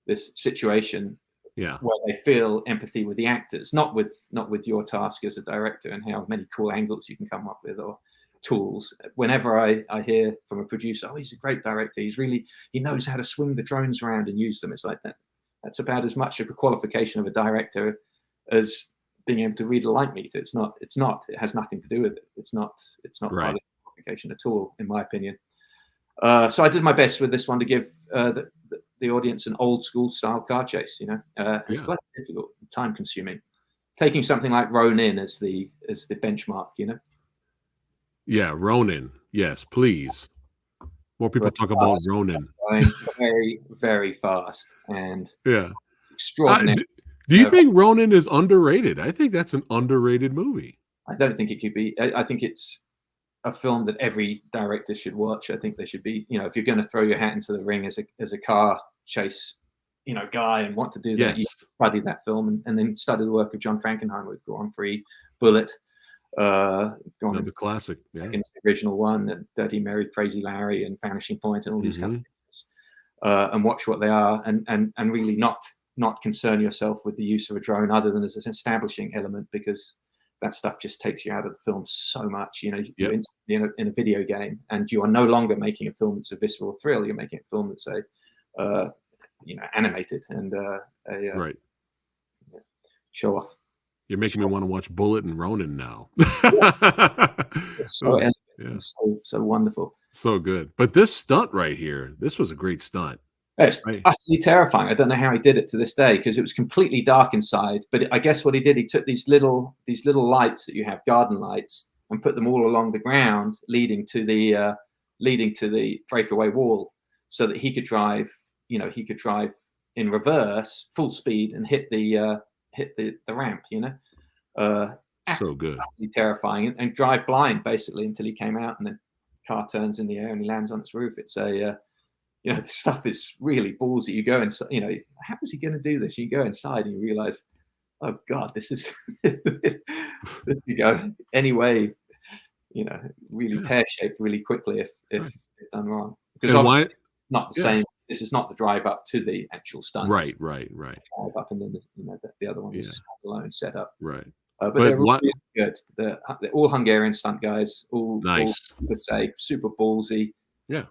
this situation where they feel empathy with the actors, not with your task as a director and how many cool angles you can come up with or tools. Whenever I hear from a producer, oh, he's a great director, he knows how to swing the drones around and use them, it's like that's about as much of a qualification of a director as being able to read a light meter. It has nothing to do with it. It's not part of the qualification at all, in my opinion. So I did my best with this one to give the audience an old school style car chase. It's quite difficult, time consuming. Taking something like Ronin as the benchmark. Yeah, Ronin. Yes, please. More people talk about Ronin. Going very, very fast, and it's extraordinary. Do you think Ronin is underrated? I think that's an underrated movie. I don't think it could be. I think it's a film that every director should watch. I think they should be, if you're going to throw your hat into the ring as a car chase, guy and want to do that, you study that film and then study the work of John Frankenheimer with Grand Prix, Bullet, another classic, against the original one, and Dirty Mary, Crazy Larry, and Vanishing Point, and all these kind of things, and watch what they are, and really not concern yourself with the use of a drone other than as an establishing element, because that stuff just takes you out of the film so much. You're instantly in a video game, and you are no longer making a film that's a visceral thrill. You're making a film that's animated and show off. You're making me want to watch Bullet and Ronin now. It's so elegant, so wonderful, so good. But this stunt right here, this was a great stunt. It's utterly terrifying. I don't know how he did it to this day, because it was completely dark inside. But I guess what he did, he took these little lights that you have, garden lights, and put them all along the ground, leading to the breakaway wall, so that he could drive. He could drive in reverse, full speed, and hit the ramp. So good, absolutely terrifying, and drive blind basically until he came out, and the car turns in the air and he lands on its roof. It's this stuff is really ballsy. You go inside, how is he going to do this? You go inside and you realize, oh God, this is, this you go anyway, really pear-shaped really quickly if done wrong. Because obviously it's not the same. This is not the drive up to the actual stunt. Right. Drive up, and then the other one was a standalone setup. Right. But they're all really good. They're all Hungarian stunt guys. All super safe, super ballsy. Yeah.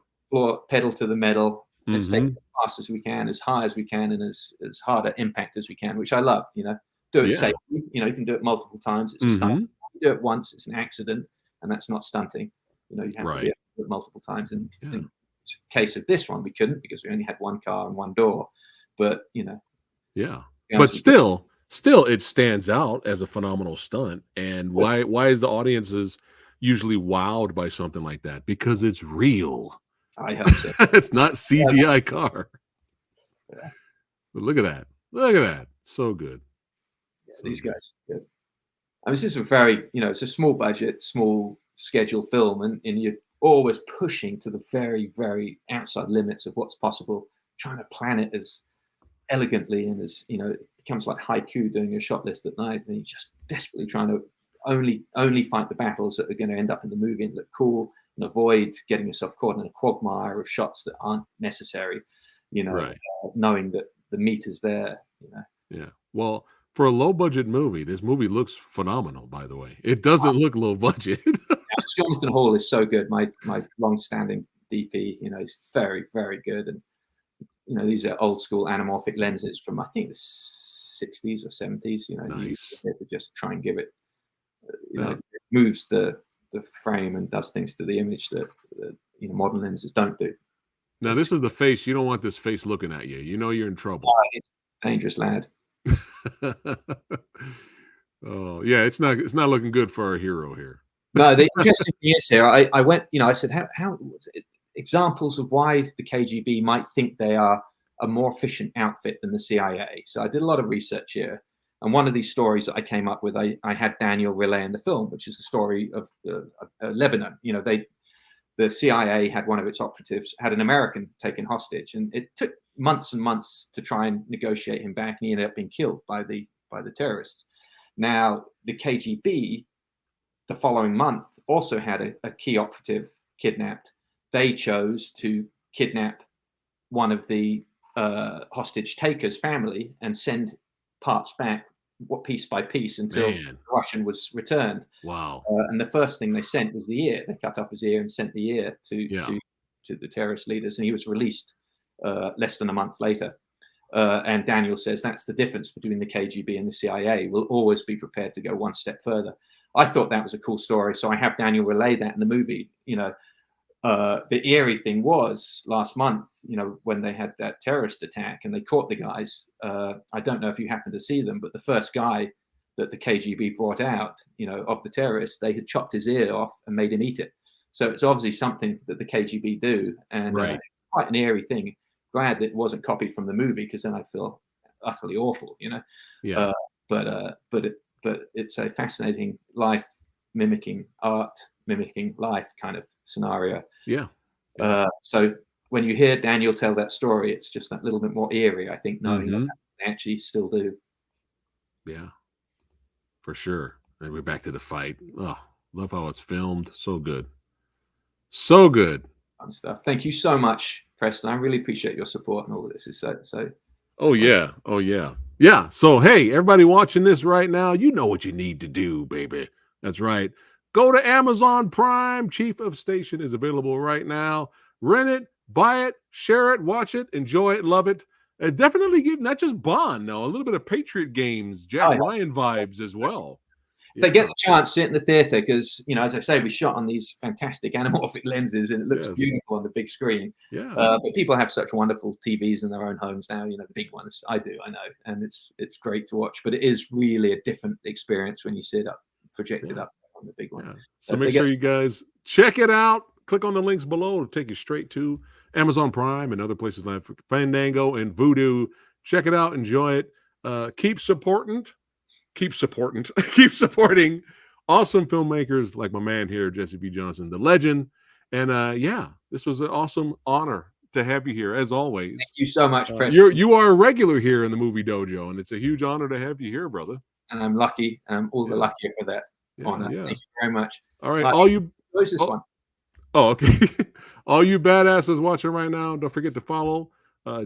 Pedal to the metal. Let's take it as fast as we can, as high as we can, and as hard an impact as we can, which I love. Do it safely. You can do it multiple times. It's a stunt. You do it once, it's an accident, and that's not stunting. You have to be able to do it multiple times. And in the case of this one, we couldn't because we only had one car and one door. But but still it stands out as a phenomenal stunt. And why is the audiences usually wowed by something like that? Because it's real. I hope so. It's not CGI car. Yeah. But look at that. So good. Yeah, so these guys good. I mean, this is a very, it's a small budget, small schedule film, and you're always pushing to the very, very outside limits of what's possible, trying to plan it as elegantly and as, it becomes like haiku doing a shot list at night, and you're just desperately trying to only fight the battles that are going to end up in the movie and look cool, and avoid getting yourself caught in a quagmire of shots that aren't necessary, knowing that the meat is there. Yeah. Well, for a low budget movie, this movie looks phenomenal, by the way. It doesn't look low budget. Jonathan Hall is so good. My long-standing DP, he's very, very good. And these are old school anamorphic lenses from, I think, the 60s or 70s. Nice. To just try and give it, it moves the frame and does things to the image that modern lenses don't do. Now, this is the face. You don't want this face looking at you. You're in trouble. Dangerous lad. Oh yeah, it's not looking good for our hero here. No, the interesting thing is here. I went, I said, how examples of why the KGB might think they are a more efficient outfit than the CIA. So I did a lot of research here, and one of these stories that I came up with, I had Daniel relay in the film, which is the story of Lebanon. The CIA had one of its operatives had an American taken hostage, and it took months and months to try and negotiate him back, and he ended up being killed by the terrorists. Now, the KGB, the following month, also had a key operative kidnapped. They chose to kidnap one of the hostage takers' family and send parts back piece by piece until the Russian was returned. Wow. And the first thing they sent was the ear. They cut off his ear and sent the ear to the terrorist leaders, and he was released less than a month later. And Daniel says that's the difference between the KGB and the CIA. We'll always be prepared to go one step further. I thought that was a cool story, so I have Daniel relay that in the movie. The eerie thing was last month, when they had that terrorist attack and they caught the guys. I don't know if you happened to see them, but the first guy that the KGB brought out, of the terrorists, they had chopped his ear off and made him eat it. So it's obviously something that the KGB do, and quite an eerie thing. Glad that it wasn't copied from the movie, because then I'd feel utterly awful, Yeah. But it's a fascinating life mimicking art, mimicking life kind of scenario. Yeah. So when you hear Daniel tell that story, it's just that little bit more eerie, I think, knowing that they actually still do. Yeah, for sure. And we're back to the fight. Oh, love how it's filmed. So good. So good. Fun stuff. Thank you so much, Preston. I really appreciate your support and all of this. Is so. Oh yeah. Oh yeah. Yeah. So hey, everybody watching this right now, you know what you need to do, baby. That's right. Go to Amazon Prime. Chief of Station is available right now. Rent it, buy it, share it, watch it, enjoy it, love it. Definitely give not just Bond, no, a little bit of Patriot Games, Jack Ryan vibes as well. If they get the chance, sit in the theater, because, as I say, we shot on these fantastic anamorphic lenses and it looks beautiful on the big screen. Yeah. But people have such wonderful TVs in their own homes now, the big ones. I do, I know. And it's great to watch. But it is really a different experience when you sit up, projected up on the big one. Yeah. So make sure you guys check it out. Click on the links below to take you straight to Amazon Prime and other places like Fandango and Vudu. Check it out. Enjoy it. Keep supporting awesome filmmakers like my man here, Jesse B. Johnson, the legend. And this was an awesome honor to have you here, as always. Thank you so much, Preston. You are a regular here in the Movie Dojo, and it's a huge honor to have you here, brother. And I'm lucky. I'm all the luckier for that honor. Yeah. Thank you very much. All right. All you close this one. Oh, okay. All you badasses watching right now, don't forget to follow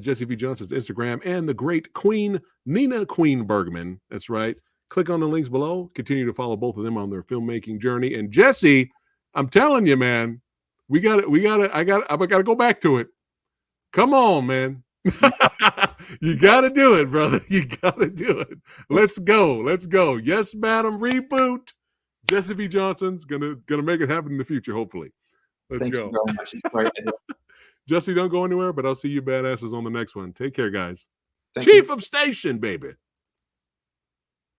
Jesse V. Johnson's Instagram, and the great Queen, Nina Queen Bergman. That's right. Click on the links below. Continue to follow both of them on their filmmaking journey. And Jesse, I'm telling you, man, I got to go back to it. Come on, man. You got to do it, brother. You got to do it. Let's go. Let's go. Yes, madam. Reboot. Jesse V. Johnson's gonna make it happen in the future, hopefully. Let's Thank go. you very much. It's great. Jesse, don't go anywhere, but I'll see you badasses on the next one. Take care, guys. Thank Chief you. of Station, baby.